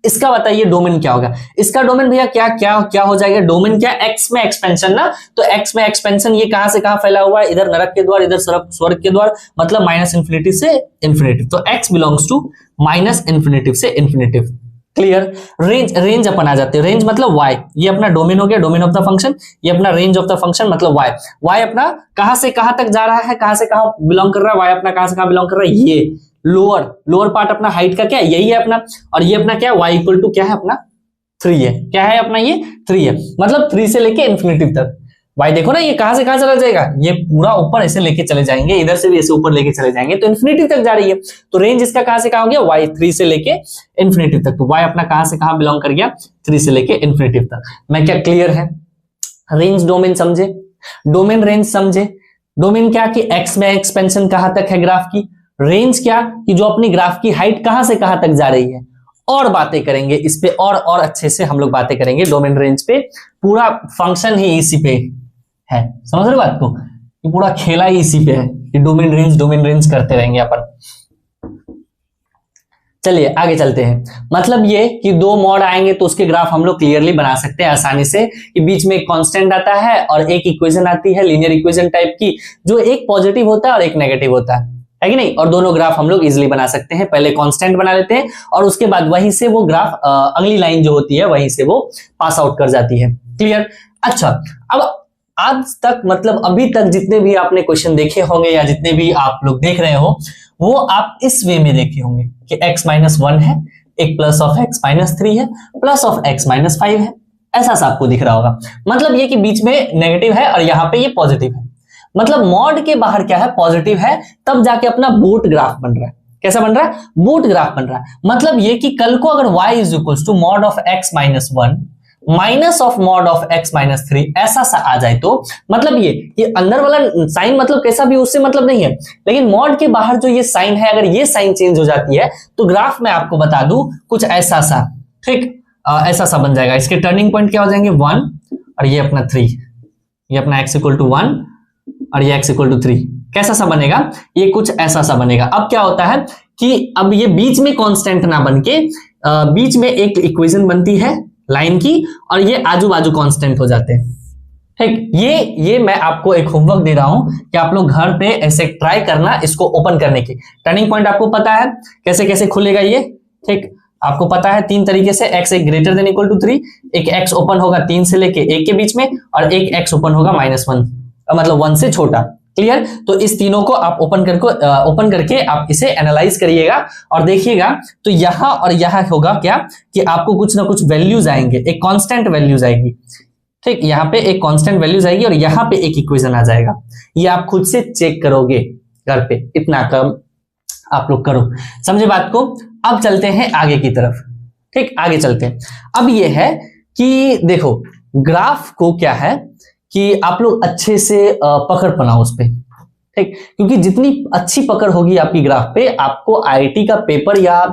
S1: इसका बताइए डोमेन क्या होगा। इसका डोमेन भैया क्या क्या क्या हो जाएगा, डोमेन क्या, एक्स में एक्सपेंशन ना, तो एक्स में एक्सपेंशन ये कहां से कहां फैला हुआ है, इधर नरक के द्वार, इधर स्वर्ग के द्वार, मतलब -∞ से इंफिनिटी। तो x बिलोंग्स टू -∞ से इंफिनिटी। क्लियर। रेंज अपन आ जाते हैं, रेंज मतलब y, ये अपना डोमेन हो गया, डोमेन ऑफ द फंक्शन, ये अपना रेंज ऑफ द फंक्शन मतलब y अपना कहां से कहां तक जा रहा है, कहां से कहां बिलोंग कर रहा है, y अपना कहां से कहां बिलोंग कर रहा है, ये लोअर पार्ट अपना हाइट का क्या है, यही है अपना, और ये अपना क्या है, y = क्या है अपना 3 है, क्या है अपना ये 3 है, मतलब 3 से लेके इंफिनिटी तक। y देखो ना, ये कहां से कहां चला जाएगा, ये पूरा ऊपर ऐसे लेके चले जाएंगे, इधर से भी ऐसे ऊपर लेके चले जाएंगे, तो इंफिनिटी तक जा रही है। तो रेंज इसका कहां से कहां हो गया, y 3 से लेके इंफिनिटी तक। तो y अपना कहां से कहां बिलोंग कर गया, 3 से लेके इंफिनिटी तक। मैं क्या क्लियर है, रेंज डोमेन समझे, डोमेन रेंज समझे। डोमेन क्या कि x में एक्सपेंशन कहां तक है ग्राफ की, रेंज क्या कि जो अपनी ग्राफ की हाइट कहां से कहां तक जा रही है। और बातें करेंगे इस पे, और अच्छे से हम लोग बातें करेंगे डोमेन रेंज पे, पूरा फंक्शन ही इसी पे है, समझ रहे बात को, कि पूरा खेला ही इसी पे है कि डोमेन रेंज करते रहेंगे अपन। चलिए आगे चलते हैं। मतलब ये कि 2 मॉड आएंगे तो उसके ग्राफ हम लोग क्लियरली बना सकते हैं आसानी से, कि बीच में एक कांस्टेंट आता है और एक इक्वेशन आती है लीनियर इक्वेशन टाइप की, जो एक पॉजिटिव होता है और एक नेगेटिव होता है कि नहीं, और दोनों ग्राफ हम लोग इजिली बना सकते हैं। पहले कांस्टेंट बना लेते हैं और उसके बाद वहीं से वो ग्राफ अगली लाइन जो होती है वहीं से वो पास आउट कर जाती है। क्लियर। अच्छा, अब आज तक मतलब अभी तक जितने भी आपने क्वेश्चन देखे होंगे या जितने भी आप लोग देख रहे हो, वो आप इस वे में देखे होंगे कि x - 1 है, एक प्लस ऑफ x - 3 है, प्लस ऑफ x - 5 है, ऐसा सा आपको दिख रहा होगा। मतलब ये कि बीच में नेगेटिव है और यहाँ पे ये पॉजिटिव है, मतलब मॉड के बाहर क्या है, पॉजिटिव है, तब जाके अपना बूट ग्राफ बन रहा है। कैसा बन रहा है, बूट ग्राफ बन रहा है। मतलब ये कि कल को अगर y = mod of x - 1 minus of mod of x - 3 ऐसा सा आ जाए, तो मतलब ये अंदर वाला साइन मतलब कैसा भी उससे मतलब नहीं है, लेकिन मॉड के बाहर जो ये साइन है, अगर ये साइन चेंज हो जाती है तो ग्राफ में आपको बता दूं कुछ ऐसा सा, ठीक ऐसा सा बन जाएगा। इसके टर्निंग पॉइंट क्या हो जाएंगे, 1 और ये अपना 3, ये अपना x = 1 और ये x = 3। कैसा सा बनेगा, ये कुछ ऐसा सा बनेगा। अब क्या होता है कि अब ये बीच में कांस्टेंट ना बन के बीच में एक इक्वेशन बनती है लाइन की, और ये आजू बाजू कांस्टेंट हो जाते हैं। ठीक, ये मैं आपको एक होमवर्क दे रहा हूं कि आप लोग घर पे ऐसे ट्राई करना इसको ओपन करने की। टर्निंग पॉइंट आपको पता है कैसे कैसे खुलेगा ये, ठीक आपको पता है 3 तरीके से, x एक ग्रेटर देन इक्वल टू 3, एक x ओपन होगा 3 से लेके 1 के बीच में, और एक x ओपन होगा -1 मतलब 1 से छोटा। क्लियर। तो इस तीनों को आप ओपन करके आप इसे एनालाइज करिएगा और देखिएगा, तो यहां और यहां होगा क्या कि आपको कुछ ना कुछ वैल्यूज आएंगे, एक कांस्टेंट वैल्यूज आएगी। ठीक, यहाँ पे एक कांस्टेंट वैल्यूज आएगी और यहाँ पे एक इक्वेशन आ जाएगा। ये आप खुद से चेक करोगे घर पे, इतना कम आप लोग करो। समझे बात को। अब चलते हैं आगे की तरफ। ठीक, आगे चलते हैं। अब ये है कि देखो ग्राफ को क्या है कि आप लोग अच्छे से पकड़ बनाओ उस पे, ठीक, क्योंकि जितनी अच्छी पकड़ होगी आपकी ग्राफ पे, आपको आईआईटी का पेपर या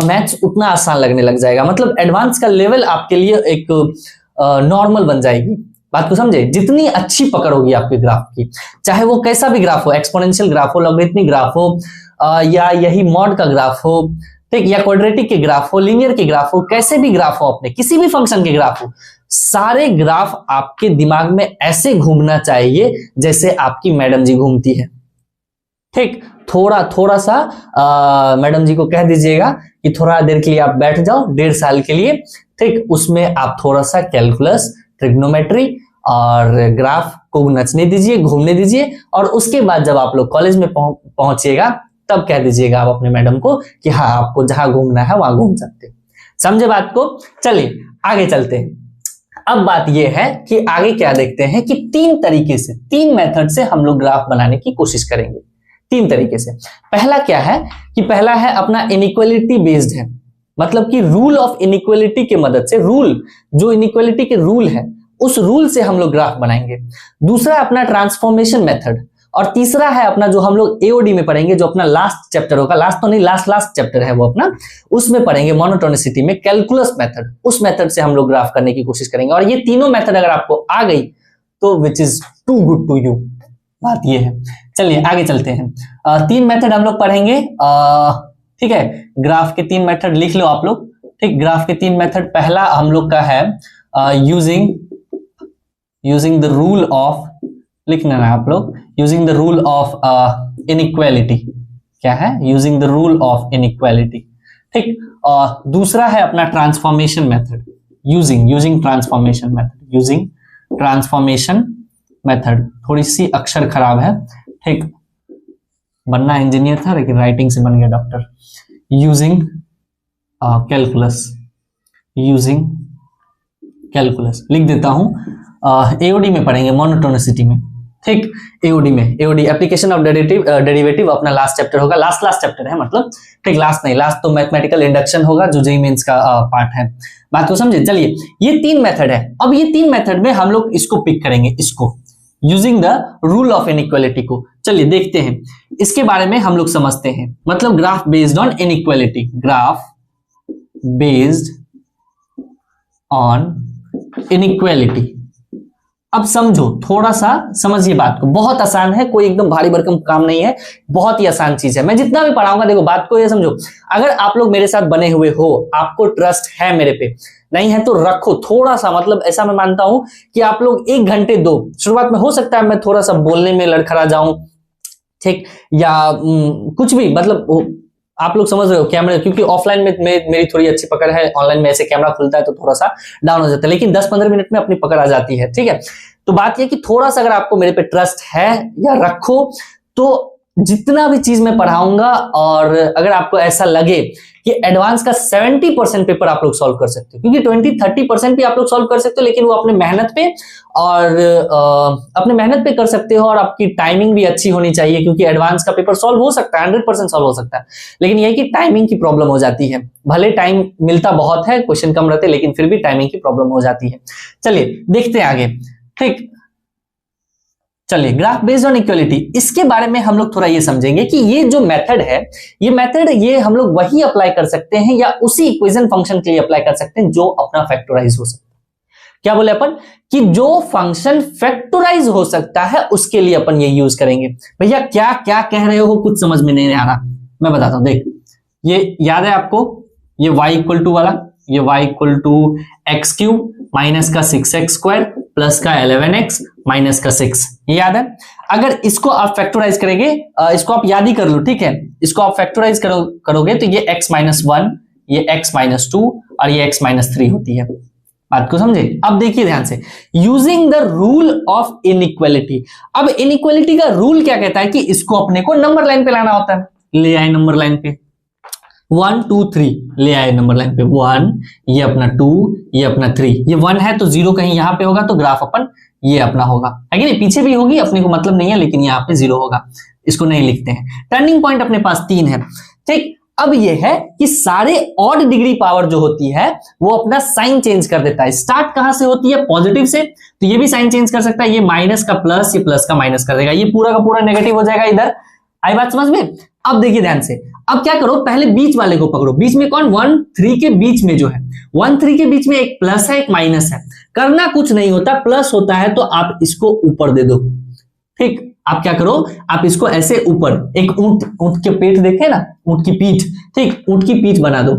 S1: मैथ्स उतना आसान लगने लग जाएगा। मतलब एडवांस का लेवल आपके लिए एक नॉर्मल बन जाएगी। बात को समझे, जितनी अच्छी पकड़ होगी आपके ग्राफ की, चाहे वो कैसा भी ग्राफ हो, एक्सपोनेंशियल ग्राफ हो, लॉगरिथमिक ग्राफ हो, या यही मॉड का ग्राफ हो, ठीक, या क्वाड्रेटिक के ग्राफ हो, लीनियर के ग्राफ हो, कैसे भी ग्राफ हो, अपने किसी भी फंक्शन के ग्राफ हो, सारे ग्राफ आपके दिमाग में ऐसे घूमना चाहिए जैसे आपकी मैडम जी घूमती है। ठीक, थोड़ा सा मैडम जी को कह दीजिएगा कि थोड़ा देर के लिए आप बैठ जाओ, 1.5 साल के लिए, ठीक, उसमें आप थोड़ा सा कैलकुलस, ट्रिग्नोमेट्री और ग्राफ को नचने दीजिए, घूमने दीजिए, और उसके बाद जब आप लोग कॉलेज में पहुंचिएगा तब कह दीजिएगा आप अपने मैडम को कि हाँ आपको जहां घूमना है वहां घूम सकते। समझे बात को। चलिए आगे चलते हैं। अब बात यह है कि आगे क्या देखते हैं कि 3 तरीके से, 3 मेथड से हम लोग ग्राफ बनाने की कोशिश करेंगे। तीन तरीके से। पहला क्या है कि पहला है अपना इनइक्वालिटी बेस्ड है, मतलब कि रूल ऑफ इनइक्वालिटी की मदद से, रूल जो इनइक्वालिटी के रूल है उस रूल से हम लोग ग्राफ बनाएंगे। दूसरा अपना ट्रांसफॉर्मेशन मेथड, और तीसरा है अपना जो हम लोग एओडी में पढ़ेंगे, जो अपना लास्ट चैप्टर होगा, लास्ट तो नहीं लास्ट चैप्टर है वो अपना, उसमें पढ़ेंगे मोनोटोनिसिटी में कैलकुलस मेथड। उस मेथड से हम लोग ग्राफ करने की कोशिश करेंगे। और ये तीनों मेथड अगर आपको आ गई तो which is too good to you, बात ये है। चलिए आगे चलते हैं। तीन मेथड हम लोग पढ़ेंगे, ठीक है। ग्राफ के तीन मेथड लिख लो आप लोग, ठीक। ग्राफ के तीन मेथड, पहला हम लोग का है यूजिंग द रूल ऑफ, लिखना है आप लोग, using the rule of inequality. क्या है? Using the rule of inequality, ठीक। दूसरा है अपना transformation method, using transformation method, using transformation method. थोड़ी सी अक्षर खराब है, ठीक। बनना इंजीनियर था लेकिन राइटिंग से बन गया doctor. Using calculus, using calculus लिख देता हूं। एओडी में पढ़ेंगे, मोनोटोनिसिटी में, ठीक। एओडी में, एओडी एप्लीकेशन ऑफ डेरिवेटिव अपना लास्ट चैप्टर होगा, लास्ट चैप्टर है मतलब, ठीक। लास्ट नहीं, लास्ट तो मैथमेटिकल इंडक्शन होगा जो जेईई मेंस का पार्ट है। बात को समझे? चलिए, ये तीन मेथड है। अब ये तीन मेथड में हम लोग इसको पिक करेंगे, इसको using the rule of inequality को। चलिए देखते हैं, इसके बारे में हम लोग समझते हैं। मतलब graph based on inequality, graph based on inequality. अब समझो, थोड़ा सा समझिए बात को, बहुत आसान है, कोई एकदम भारी भरकम काम नहीं है, बहुत ही आसान चीज है। मैं जितना भी पढ़ाऊंगा, देखो बात को ये समझो, अगर आप लोग मेरे साथ बने हुए हो, आपको ट्रस्ट है मेरे पे, नहीं है तो रखो थोड़ा सा, मतलब ऐसा मैं मानता हूं कि आप लोग 1 घंटे दो। शुरुआत में हो सकता है मैं थोड़ा सा बोलने में लड़खड़ा जाऊं, ठीक, या कुछ भी, मतलब आप लोग समझ रहे हो कैमरे, क्योंकि ऑफलाइन में मेरी थोड़ी अच्छी पकड़ है, ऑनलाइन में ऐसे कैमरा खुलता है तो थोड़ा सा डाउन हो जाता है, लेकिन 10-15 मिनट में अपनी पकड़ आ जाती है, ठीक है। तो बात यह कि थोड़ा सा अगर आपको मेरे पे ट्रस्ट है या रखो, तो जितना भी चीज मैं पढ़ाऊंगा, और अगर आपको ऐसा लगे कि एडवांस का 70% पेपर आप लोग सॉल्व कर सकते हो, क्योंकि 20-30% भी आप लोग सॉल्व कर सकते हो, लेकिन वो अपने मेहनत पे और अपने मेहनत पे कर सकते हो, और आपकी टाइमिंग भी अच्छी होनी चाहिए, क्योंकि एडवांस का पेपर सॉल्व हो सकता है, 100% सॉल्व हो सकता है, लेकिन यह कि टाइमिंग की प्रॉब्लम हो जाती है। भले टाइम मिलता बहुत है, क्वेश्चन कम रहते, लेकिन फिर भी टाइमिंग की प्रॉब्लम हो जाती है। चलिए देखते हैं आगे, ठीक। चलिए, ग्राफ बेस्ड ऑन इक्वालिटी, इसके बारे में हम लोग थोड़ा ये समझेंगे कि ये जो मेथड है, ये मेथड ये हम लोग वही अप्लाई कर सकते हैं या उसी इक्वेशन फंक्शन के लिए अप्लाई कर सकते हैं जो अपना फैक्टराइज हो सकता है। क्या बोले अपन? कि जो फंक्शन फैक्टराइज हो सकता है उसके लिए अपन ये यूज करेंगे। भैया क्या क्या कह रहे हो, कुछ समझ में नहीं आ रहा, मैं बताता हूं। देख, ये याद है आपको, ये y इक्वल टू वाला, ये y equal to x cube minus का 6x स्क्वायर प्लस का 11x माइनस का 6, ये याद है। अगर इसको आप फैक्टराइज करेंगे, इसको आप याद ही कर लो, ठीक है। इसको आप फैक्टराइज करोगे तो ये x माइनस 1, ये x माइनस 2 और ये x माइनस 3 होती है। बात को समझे? अब देखिए ध्यान से, using the rule of inequality. अब इनइक्वालिटी का रूल क्या कहता है कि इसको अपने को नंबर लाइन पे लाना होता है। ले आए नंबर लाइन पे, 1 2 3 ले आए नंबर लाइन पे, 1, ये अपना 2, ये अपना 3, ये 1 है तो 0 कहीं यहां पे होगा, तो ग्राफ अपन ये अपना होगा, है कि नहीं? पीछे भी होगी, अपने को मतलब नहीं है, लेकिन यहाँ पे 0 होगा, इसको नहीं लिखते हैं। टर्निंग पॉइंट अपने पास 3 है, ठीक। अब ये है कि सारे ऑड डिग्री पावर जो होती है वो अपना साइन चेंज कर देता है। स्टार्ट कहां से होती है? पॉजिटिव से, तो ये भी साइन चेंज कर सकता है, ये माइनस का प्लस, ये प्लस का माइनस कर देगा, ये पूरा का पूरा नेगेटिव हो जाएगा। इधर आई बात समझ में? अब देखिए ध्यान से, अब क्या करो, पहले बीच वाले को पकड़ो। बीच में कौन? 1 3 के बीच में जो है, 1 3 के बीच में एक प्लस है, एक माइनस है। करना कुछ नहीं होता, प्लस होता है तो आप इसको ऊपर दे दो, ठीक। आप क्या करो, आप इसको ऐसे ऊपर, एक ऊंट के पेट देखे ना, ऊंट की पीठ, ठीक, ऊंट की पीठ बना दो,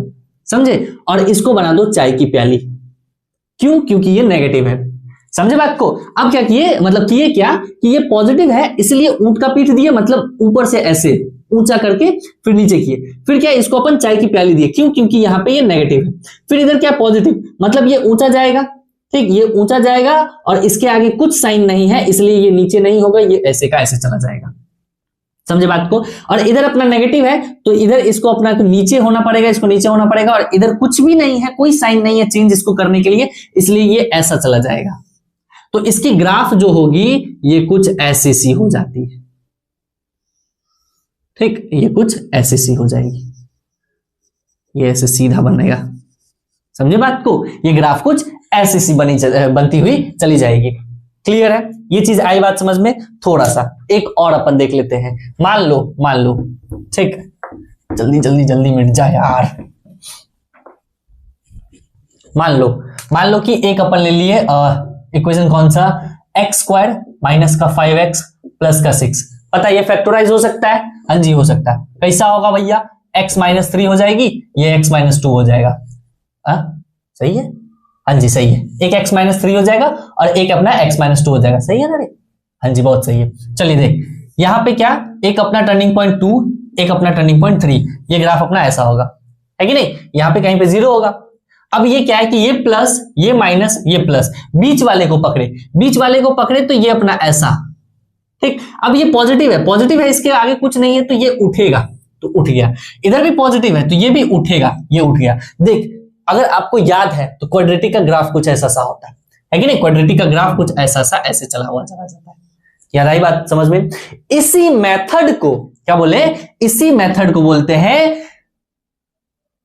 S1: समझे? और इसको बना दो चाय की प्याली। क्यों? क्योंकि ये नेगेटिव है, समझे बात को? अब क्या किए, मतलब किए क्या कि ये पॉजिटिव है, इसलिए ऊंट का पीठ दिए, मतलब ऊपर से ऐसे ऊंचा करके फिर नीचे किए। फिर क्या, इसको अपन चाय की प्याली दिए। क्यों? क्योंकि यहाँ पे ये नेगेटिव है। फिर इधर क्या, पॉजिटिव, मतलब ये ऊंचा जाएगा, ठीक, ये ऊंचा जाएगा, और इसके आगे कुछ साइन नहीं है, इसलिए ये नीचे नहीं होगा, ये ऐसे का ऐसे चला जाएगा, समझे बात को? और इधर अपना नेगेटिव है, तो इधर इसको अपना नीचे होना पड़ेगा, इसको नीचे होना पड़ेगा, और इधर कुछ भी नहीं है, कोई साइन नहीं है चेंज इसको करने के लिए, इसलिए ये ऐसा चला जाएगा। तो इसकी ग्राफ जो होगी ये कुछ ऐसी सी हो जाती है, ठीक, ये कुछ ऐसे सी हो जाएगी, ये ऐसे सीधा बनेगा, समझे बात को, ये ग्राफ कुछ ऐसी सी बनती हुई चली जाएगी। क्लियर है, ये चीज आई बात समझ में। थोड़ा सा एक और अपन देख लेते हैं, मान लो ठीक, जल्दी मिट जाए यार। मान लो कि एक अपन ले लिए इक्वेशन कौन सा, एक्स स्क्वायर माइनस का 5x प्लस का 6। पता है ये फैक्टराइज हो सकता है, हाँ जी हो सकता है। कैसा होगा भैया, x माइनस 3 हो जाएगी, ये x माइनस 2 हो जाएगा। सही है, हाँ जी सही है, एक x माइनस 3 हो जाएगा और एक अपना x माइनस 2 हो जाएगा। सही है ना रे, हाँ जी बहुत सही है। चलिए देख यहाँ पे क्या, एक अपना टर्निंग पॉइंट 2, एक अपना टर्निंग पॉइंट 3, ये ग्राफ अपना ऐसा होगा, है कि नहीं, यहाँ पे कहीं पे 0 होगा। अब ये क्या है कि ये प्लस, ये माइनस, ये प्लस, बीच वाले को पकड़े तो ये अपना ऐसा, ठीक। अब ये पॉजिटिव है, इसके आगे कुछ नहीं है तो ये उठेगा, तो उठ गया। इधर भी पॉजिटिव है तो ये भी उठेगा, ये उठ गया। देख अगर आपको याद है तो क्वाड्रेटिक का ग्राफ कुछ ऐसा सा होता है कि नहीं, क्वाड्रेटिक का ग्राफ कुछ ऐसा सा ऐसे चला जाता है। याद आई बात समझ में। इसी मेथड को क्या बोले, इसी मेथड को बोलते हैं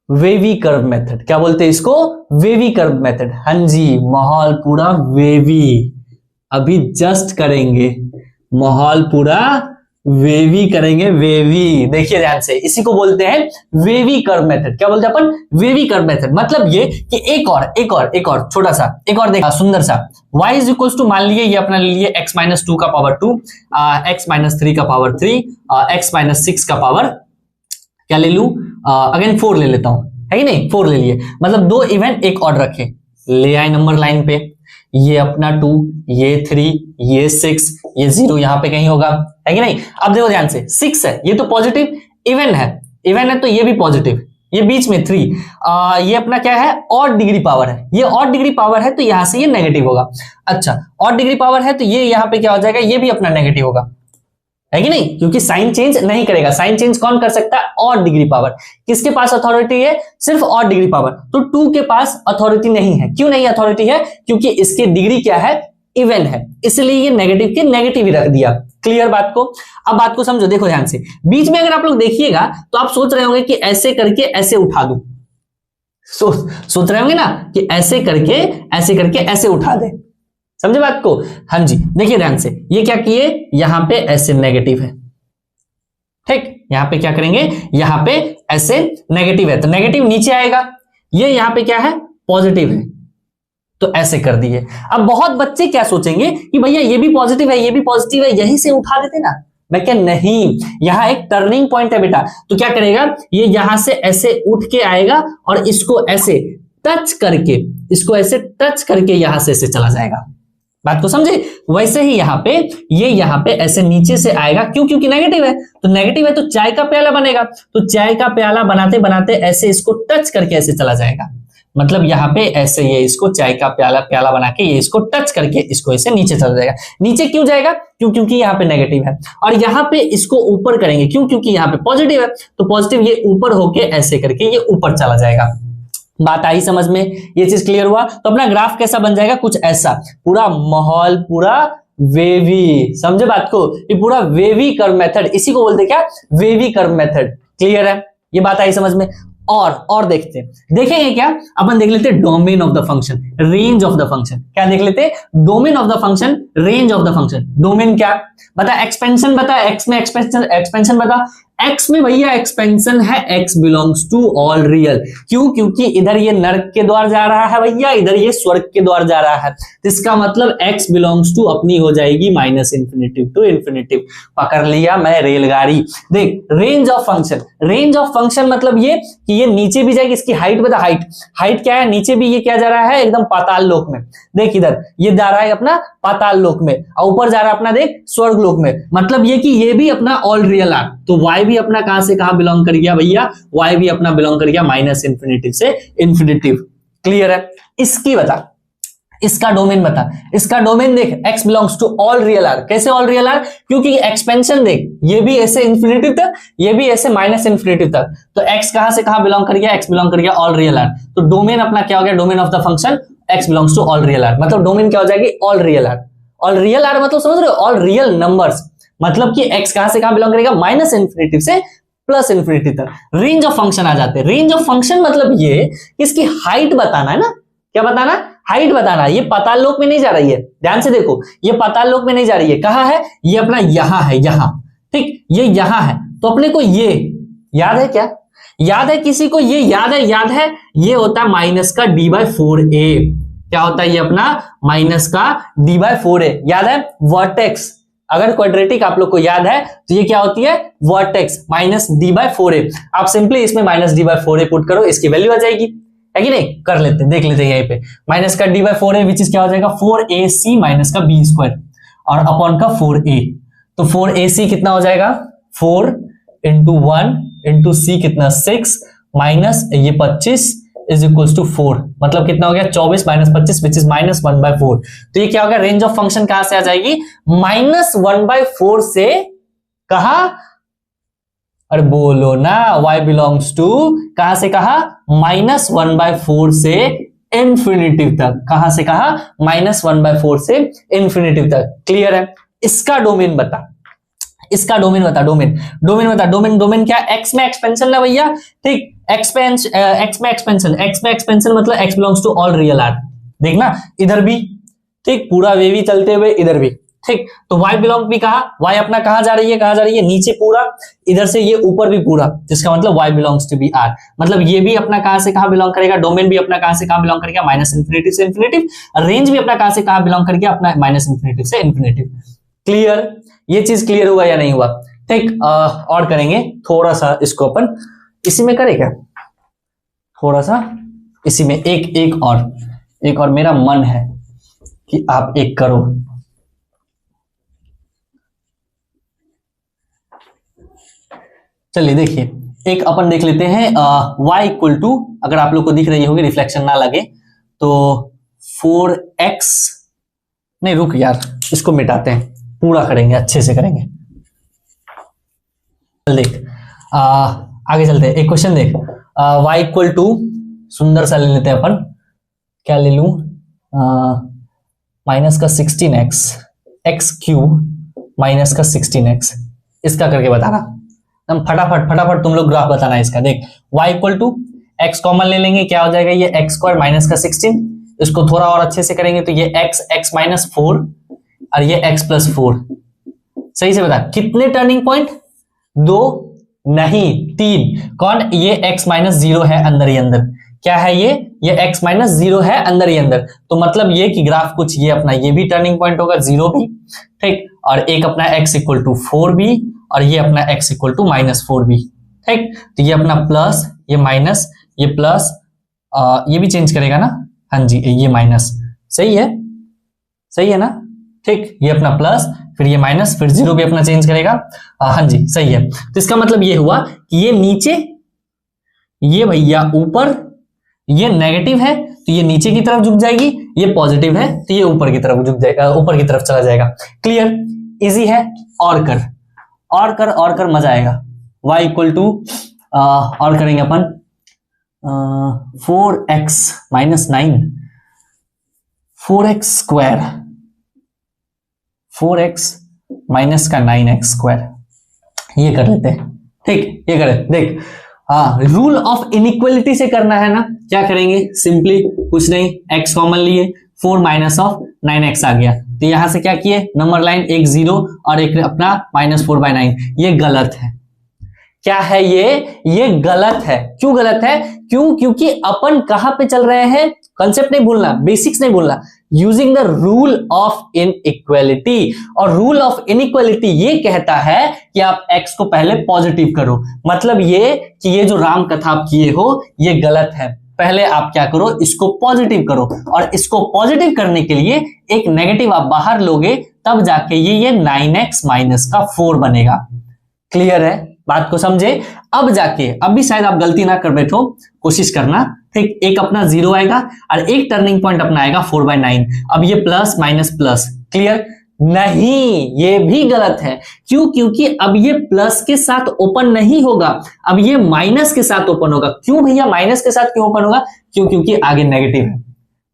S1: वेवी कर्व मेथड। क्या बोलते हैं इसको, वेवी कर्व मेथड। हाँ जी, माहौल पूरा वेवी, अभी जस्ट करेंगे, माहौल पूरा वेवी करेंगे, वेवी। देखिए ध्यान से, इसी को बोलते हैं वेवी कर्व मेथड। क्या बोलते हैं अपन, वेवी कर्व मेथड। मतलब ये कि एक और छोटा सा, एक और देखा सुंदर सा, y इज इक्वल टू, मान लिए ये अपना ले लिए x माइनस 2 का पावर 2, x माइनस 3 का पावर 3, x माइनस 6 का पावर क्या ले लू, अगेन 4 ले लेता हूं, है कि नहीं, 4 ले लिए। मतलब दो इवेंट एक और रखे, ले आए नंबर लाइन पे, ये अपना 2, ये 3, ये 6, ये 0 यहां पे कहीं होगा, है कि नहीं। अब देखो ध्यान से, 6 है, ये तो पॉजिटिव इवन है तो ये भी पॉजिटिव, ये बीच में 3, ये अपना क्या है, ऑड डिग्री पावर है, ये ऑड डिग्री पावर है तो यहां से ये नेगेटिव होगा। अच्छा, ऑड डिग्री पावर है तो ये यहां पे क्या हो जाएगा, ये भी अपना नेगेटिव होगा, है कि नहीं, क्योंकि साइन चेंज नहीं करेगा। साइन चेंज कौन कर सकता है, ऑड डिग्री पावर। किसके पास अथॉरिटी है, सिर्फ ऑड डिग्री पावर। तो 2 के पास अथॉरिटी नहीं है। क्यों नहीं अथॉरिटी है, क्योंकि इसकी डिग्री क्या है, इवन है, इसलिए ये नेगेटिव के नेगेटिव ही रख दिया। क्लियर बात को। अब बात को समझो, देखो ध्यान से, बीच में अगर आप लोग देखिएगा तो आप सोच रहे होंगे कि ऐसे करके ऐसे उठा दूं, सोच रहे होंगे ना कि ऐसे करके ऐसे उठा दे, समझे बात को। हाँ जी, देखिए ध्यान से, ये क्या किए, यहां पे ऐसे नेगेटिव है, ठीक, यहां पे क्या करेंगे, यहां पे ऐसे नेगेटिव है तो नेगेटिव नीचे आएगा, ये यहां पे क्या है, पॉजिटिव है, तो ऐसे कर दिए। अब बहुत बच्चे क्या सोचेंगे कि भैया ये भी पॉजिटिव है, ये भी पॉजिटिव है, यहीं से उठा देते ना। मैं क्या, नहीं, यहां एक टर्निंग पॉइंट है बेटा, तो क्या करेगा, ये यहां से ऐसे उठ के आएगा और इसको ऐसे टच करके यहां से ऐसे चला जाएगा। बात को समझे। वैसे ही यहां पे ऐसे नीचे से आएगा, क्यों, क्योंकि नेगेटिव है तो चाय का प्याला बनेगा, तो चाय का प्याला बनाते बनाते ऐसे इसको टच करके ऐसे चला जाएगा। मतलब यहाँ पे ऐसे ये इसको चाय का प्याला बना के ये इसको टच करके इसको ऐसे नीचे चला जाएगा। नीचे क्यों जाएगा, क्योंकि यहाँ पे नेगेटिव है, और यहाँ पे इसको ऊपर करेंगे, क्यों, क्योंकि यहाँ पे पॉजिटिव है, तो पॉजिटिव ये ऊपर होके ऐसे करके ये ऊपर चला जाएगा। बात आई समझ में, ये चीज क्लियर हुआ। तो अपना ग्राफ कैसा बन जाएगा, कुछ ऐसा, पूरा माहौल पूरा वेवी, समझे बात को, ये पूरा वेवी कर्व मेथड, इसी को बोलते क्या, वेवी कर्व मेथड। क्लियर है, ये बात आई समझ में। और देखेंगे क्या, अपन देख लेते domain of the function, range of the function. क्या देख लेते, domain of the function, range of the function. Domain क्या बता, एक्सपेंशन बता, एक्स में एक्सपेंशन बता, एक्स में भैया एक्सपेंशन है x belongs to all real. क्यों, क्योंकि इधर ये नरक के द्वार जा रहा है भैया, इधर ये स्वर्ग के द्वार जा रहा है, तो इसका मतलब एक्स बिलोंग्स टू अपनी हो जाएगी माइनस इन्फिनिटिव टू इन्फिनिटिव। पकड़ लिया मैं रेलगाड़ी। देख रेंज ऑफ फंक्शन मतलब ये कि ये नीचे भी जाएगी, इसकी हाइट बता, हाइट क्या है, नीचे भी ये क्या जा रहा है, एकदम पाताल लोक में। देख इधर ये जा रहा है अपना पाताल लोक में, और ऊपर जा रहा है अपना देख स्वर्ग लोक में। मतलब ये कि ये भी अपना ऑल रियल आर, तो y भी अपना कहां से कहां बिलोंग कर गया भैया, y भी अपना बिलोंग कर गया माइनस इन्फिनिटिव से इन्फिनिटिव। क्लियर है। इसकी बता, इसका डोमेन बता, इसका डोमेन देख, x belongs to all real r. कैसे ऑल रियल आर, क्योंकि एक्सपेंशन देख, ये भी ऐसे इन्फिनिटिव तक, ये भी ऐसे माइनस इन्फिनिटिव तक, तो x कहां से कहां बिलोंग कर गया, x बिलोंग कर गया ऑल रियल आर। तो डोमेन अपना क्या हो गया, domain of the function x belongs to all real r, मतलब डोमेन क्या हो जाएगी, all real r. All real r मतलब समझ रहे हो, ऑल रियल नंबर्स, मतलब कि x कहां से कहां बिलोंग करेगा, माइनस इन्फिनिटी से प्लस इन्फिनिटी तक रेंज ऑफ फंक्शन आ जाते हैं। रेंज ऑफ फंक्शन मतलब ये इसकी हाइट बताना है ना, क्या बताना, हाइट बताना। ये पाताल लोक में नहीं जा रही है, ध्यान से देखो, ये पाताल लोक में नहीं जा रही है, कहां है, ये अपना यहां है, यहां, ठीक, ये यहां है। तो अपने को ये याद है, क्या याद है, किसी को ये याद है, याद है, ये होता है माइनस का d/4a। क्या होता है ये अपना माइनस का d/4a, याद है, वर्टेक्स। अगर क्वाड्रेटिक आप लोग को याद है तो ये क्या होती है, वर्टेक्स माइनस d/4a। आप सिंपली इसमें माइनस d/4a पुट करो, इसकी वैल्यू आ जाएगी, है कि नहीं, कर लेते हैं, देख लेते हैं यहीं पे। माइनस का d/4a विच इज क्या हो जाएगा, 4ac माइनस का b स्क्वायर और अपॉन का 4a। तो 4ac कितना हो जाएगा, 4 इंटू 1 इंटू c कितना 6 माइनस ये 25 इज इक्वल टू 4, मतलब कितना हो गया 24 माइनस 25 विच इज माइनस 1/4। तो ये क्या होगा, रेंज ऑफ फंक्शन कहां से आ जाएगी, माइनस 1/4 से कहा, अरे बोलो ना, y बिलोंग्स टू कहां से कहा, माइनस 1/4 से इंफिनिटी तक, कहां से कहा, माइनस 1/4 से इंफिनिटी तक। क्लियर है। इसका डोमेन बता, इसका डोमेन बता, डोमेन बता, डोमेन क्या, एक्स में एक्सपेंशन ना भैया, ठीक, एक्स में एक्सपेंशन मतलब x belongs to all real r. देखना इधर भी, ठीक, पूरा वे भी चलते हुए इधर भी, ठीक। तो y बिलोंग भी कहा, y अपना कहां जा रही है, नीचे पूरा, इधर से ये ऊपर भी पूरा, जिसका मतलब y belongs to b r. मतलब ये भी अपना कहां से कहां बिलोंग करेगा, डोमेन भी अपना कहां से कहां बिलोंग करेगा, माइनस इन्फिनिटी से इन्फिनिटी। रेंज भी अपना कहां से कहां बिलोंग करेगा, अपना माइनस इन्फिनिटी से इन्फिनिटी। क्लियर, ये चीज क्लियर हुआ या नहीं हुआ, ठीक। और करेंगे थोड़ा सा इसको अपन इसी में करें क्या, थोड़ा सा इसी में एक और मेरा मन है कि आप एक करो। चलिए देखिए, एक अपन देख लेते हैं, y इक्वल टू, अगर आप लोग को दिख रही होगी, रिफ्लेक्शन ना लगे तो 4x, नहीं रुक यार, इसको मिटाते हैं, पूरा करेंगे, अच्छे से करेंगे। देख आगे चलते हैं, एक क्वेश्चन देख, y इक्वल टू, सुंदर सा ले लेते हैं अपन, क्या ले लूं, माइनस का 16x x क्यूब माइनस का 16x, इसका करके बताना, हम फटाफट तुम लोग ग्राफ बताना इसका। देख y equal to x common ले लेंगे, क्या हो जाएगा, ये x स्क्वायर माइनस का 16, इसको थोड़ा और अच्छे से करेंगे तो ये x माइनस 4 और ये x प्लस 4। सही से बता, कितने टर्निंग पॉइंट, 2 नहीं 3, कौन, ये x माइनस 0 है अंदर ही अंदर, क्या है ये x माइनस 0 है अंदर ही अंदर। तो मतलब ये कि ग्राफ कुछ ये अपना ये भी टर्निंग पॉइंट होगा 0 भी, ठीक, और एक अपना x इक्वल टू 4 भी, और ये अपना x इक्वल टू माइनस 4 भी, ठीक। तो ये अपना प्लस, ये माइनस, ये प्लस, ये भी चेंज करेगा ना, हाँ जी, ये माइनस, सही है ना, ठीक, ये अपना प्लस, फिर ये माइनस, फिर 0 भी अपना चेंज करेगा, हाँ जी सही है। तो इसका मतलब ये हुआ कि ये नीचे, ये भैया ऊपर, ये नेगेटिव है तो ये नीचे की तरफ झुक जाएगी, ये पॉजिटिव है तो ये ऊपर की तरफ झुक जाएगा, ऊपर की तरफ चला जाएगा। क्लियर, इजी है। और कर मजा आएगा। y इक्वल टू, और करेंगे अपन 4x minus 9, 4x square, 4x minus का 9x स्क्वायर, ये कर लेते हैं, ठीक, ये करें। देख रूल ऑफ इनइक्वालिटी से करना है ना, क्या करेंगे, सिंपली कुछ नहीं, x कॉमन लिए, 4 माइनस ऑफ 9x आ गया, तो यहां से क्या किए, नंबर लाइन एक 0 और एक अपना -4/9। ये गलत है, क्या है ये गलत है। क्यों गलत है, क्योंकि अपन कहां पे चल रहे हैं, कंसेप्ट नहीं भूलना, बेसिक्स नहीं भूलना, using the rule of inequality. और रूल ऑफ इनइक्वालिटी ये कहता है कि आप x को पहले पॉजिटिव करो, मतलब ये कि ये जो राम कथा आप किए हो ये गलत है, पहले आप क्या करो, इसको पॉजिटिव करो, और इसको पॉजिटिव करने के लिए एक नेगेटिव आप बाहर लोगे, तब जाके ये 9x माइनस का 4 बनेगा। क्लियर है, बात को समझे। अब जाके, अब भी शायद आप गलती ना कर बैठो, कोशिश करना, ठीक, एक अपना 0 आएगा और एक टर्निंग पॉइंट अपना आएगा 4/9। अब ये प्लस माइनस प्लस, क्लियर, नहीं ये भी गलत है। क्यों, क्योंकि अब ये प्लस के साथ ओपन नहीं होगा, अब ये माइनस के साथ ओपन होगा। क्यों भैया माइनस के साथ क्यों ओपन होगा, क्योंकि आगे नेगेटिव है।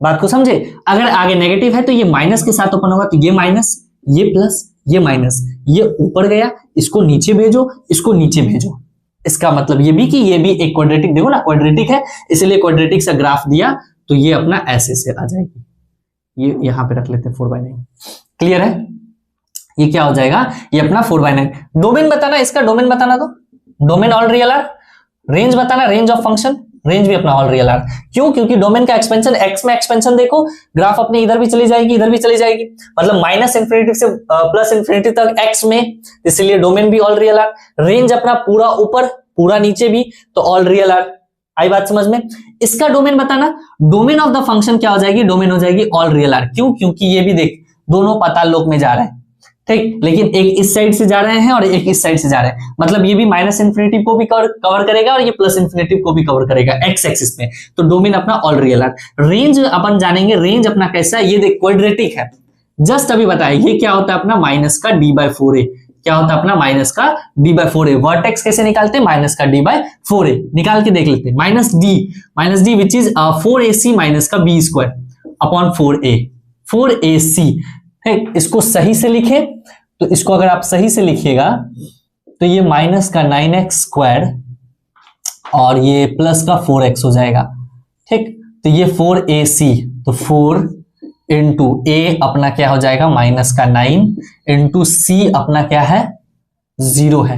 S1: बात को समझे, अगर आगे नेगेटिव है तो ये माइनस के साथ ओपन होगा, तो ये माइनस, ये प्लस, ये माइनस, ये ऊपर गया, इसको नीचे भेजो, इसको नीचे भेजो। इसका मतलब ये भी कि ये भी एक क्वाड्रेटिक, देखो ना क्वाड्रेटिक है, इसलिए क्वाड्रेटिक सा ग्राफ दिया तो ये अपना ऐसे से आ जाएगी। ये यहां पे रख लेते हैं 4/9। क्लियर है? ये क्या हो जाएगा, ये अपना 4/9। डोमेन बताना, इसका डोमेन बताना, तो domain all real r. Range बताना, रेंज ऑफ फंक्शन, रेंज भी अपना ऑल रियल आर। क्यों? क्योंकि डोमेन का एक्सपेंशन, एक्स में एक्सपेंशन देखो, ग्राफ अपने इधर भी चली जाएगी, इधर भी चली जाएगी, मतलब माइनस इंफिनिटी से प्लस इंफिनिटी तक एक्स में, इसलिए डोमेन भी ऑल रियल आर। रेंज अपना पूरा ऊपर पूरा नीचे भी, तो ऑल रियल आर। आई बात समझ में? इसका डोमेन बताना, डोमेन ऑफ द फंक्शन क्या हो जाएगी, डोमेन हो जाएगी ऑल रियल आर। क्यों? क्योंकि ये भी देख दोनों पाताल लोक में जा रहे हैं, ठीक, लेकिन एक इस साइड से जा रहे हैं और एक इस साइड से जा रहे हैं, मतलब ये भी माइनस इंफिनिटी को भी कवर करेगा और ये प्लस इंफिनिटी को भी कवर करेगा एक्स एक्सिस में, तो डोमेन अपना ऑल रियल आर। रेंज अपन जानेंगे, रेंज अपना कैसा है, ये देख क्वाड्रेटिक है, जस्ट अभी बताया। ये क्या होता है अपना माइनस का d/4a, क्या होता है अपना माइनस का d/4a। वर्टेक्स कैसे निकालते हैं, माइनस का d/4a निकाल के देख लेते हैं। Minus D which is 4ac minus का b² अपॉन 4a, 4ac। इसको सही से लिखे तो इसको अगर आप सही से लिखिएगा तो ये माइनस का 9x² और ये प्लस का 4x हो जाएगा, ठीक। तो ये 4ac, तो 4 इंटू a अपना क्या हो जाएगा माइनस का 9 इंटू c अपना क्या है 0 है,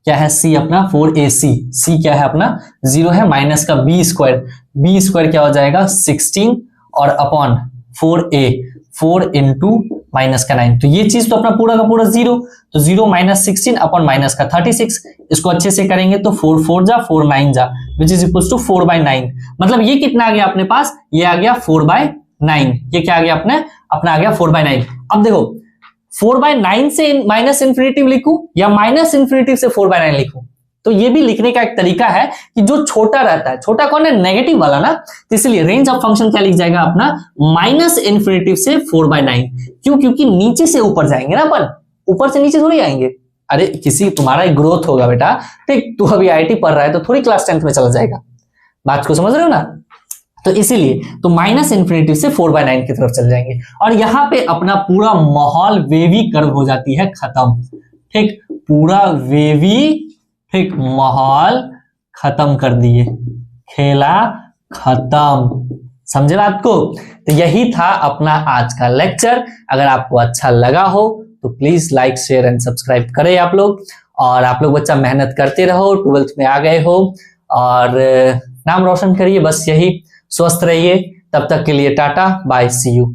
S1: क्या है c अपना 4ac, c क्या है अपना 0 है, माइनस का b² क्या हो जाएगा 16 और अपॉन 4a 4 इंटू माइनस का 9, तो ये चीज तो अपना पूरा का पूरा 0, तो 0 माइनस 16 अपॉन माइनस का 36। इसको अच्छे से करेंगे तो 4 4 जा 4 9 जा विच इज इक्वल टू 4/9। मतलब ये कितना आ गया अपने पास, ये आ गया 4/9। ये क्या आ गया अपना आ गया 4/9। अब देखो 4/9 से माइनस इंफिनिटी लिखूं या माइनस इंफिनिटी से 4/9 लिखूं, तो ये भी लिखने का एक तरीका है कि जो छोटा रहता है, छोटा कौन है, नेगेटिव वाला ना, तो इसलिए रेंज ऑफ फंक्शन क्या लिख जाएगा अपना माइनस इंफिनिटी से 4/9। क्यों? क्योंकि नीचे से ऊपर जाएंगे ना अपन, ऊपर से नीचे थोड़ी आएंगे। अरे किसी तुम्हारा एक ग्रोथ होगा बेटा, ठीक, तू अभी IIT पढ़ रहा है तो थोड़ी क्लास 10th में चला जाएगा, बात को समझ रहे हो ना। तो इसीलिए तो माइनस इंफिनिटी से 4/9 की तरफ चल जाएंगे और यहां पे अपना पूरा माहौल वेवी कर्व हो जाती है खत्म, ठीक, पूरा वेवी, ठीक, माहौल खत्म कर दिए, खेला खत्म। समझे बात को? तो यही था अपना आज का लेक्चर। अगर आपको अच्छा लगा हो तो please like share and subscribe करें आप लोग, और आप लोग बच्चा मेहनत करते रहो, 12th में आ गए हो और नाम रोशन करिए, बस यही। स्वस्थ रहिए, तब तक के लिए टाटा बाय, सी यू।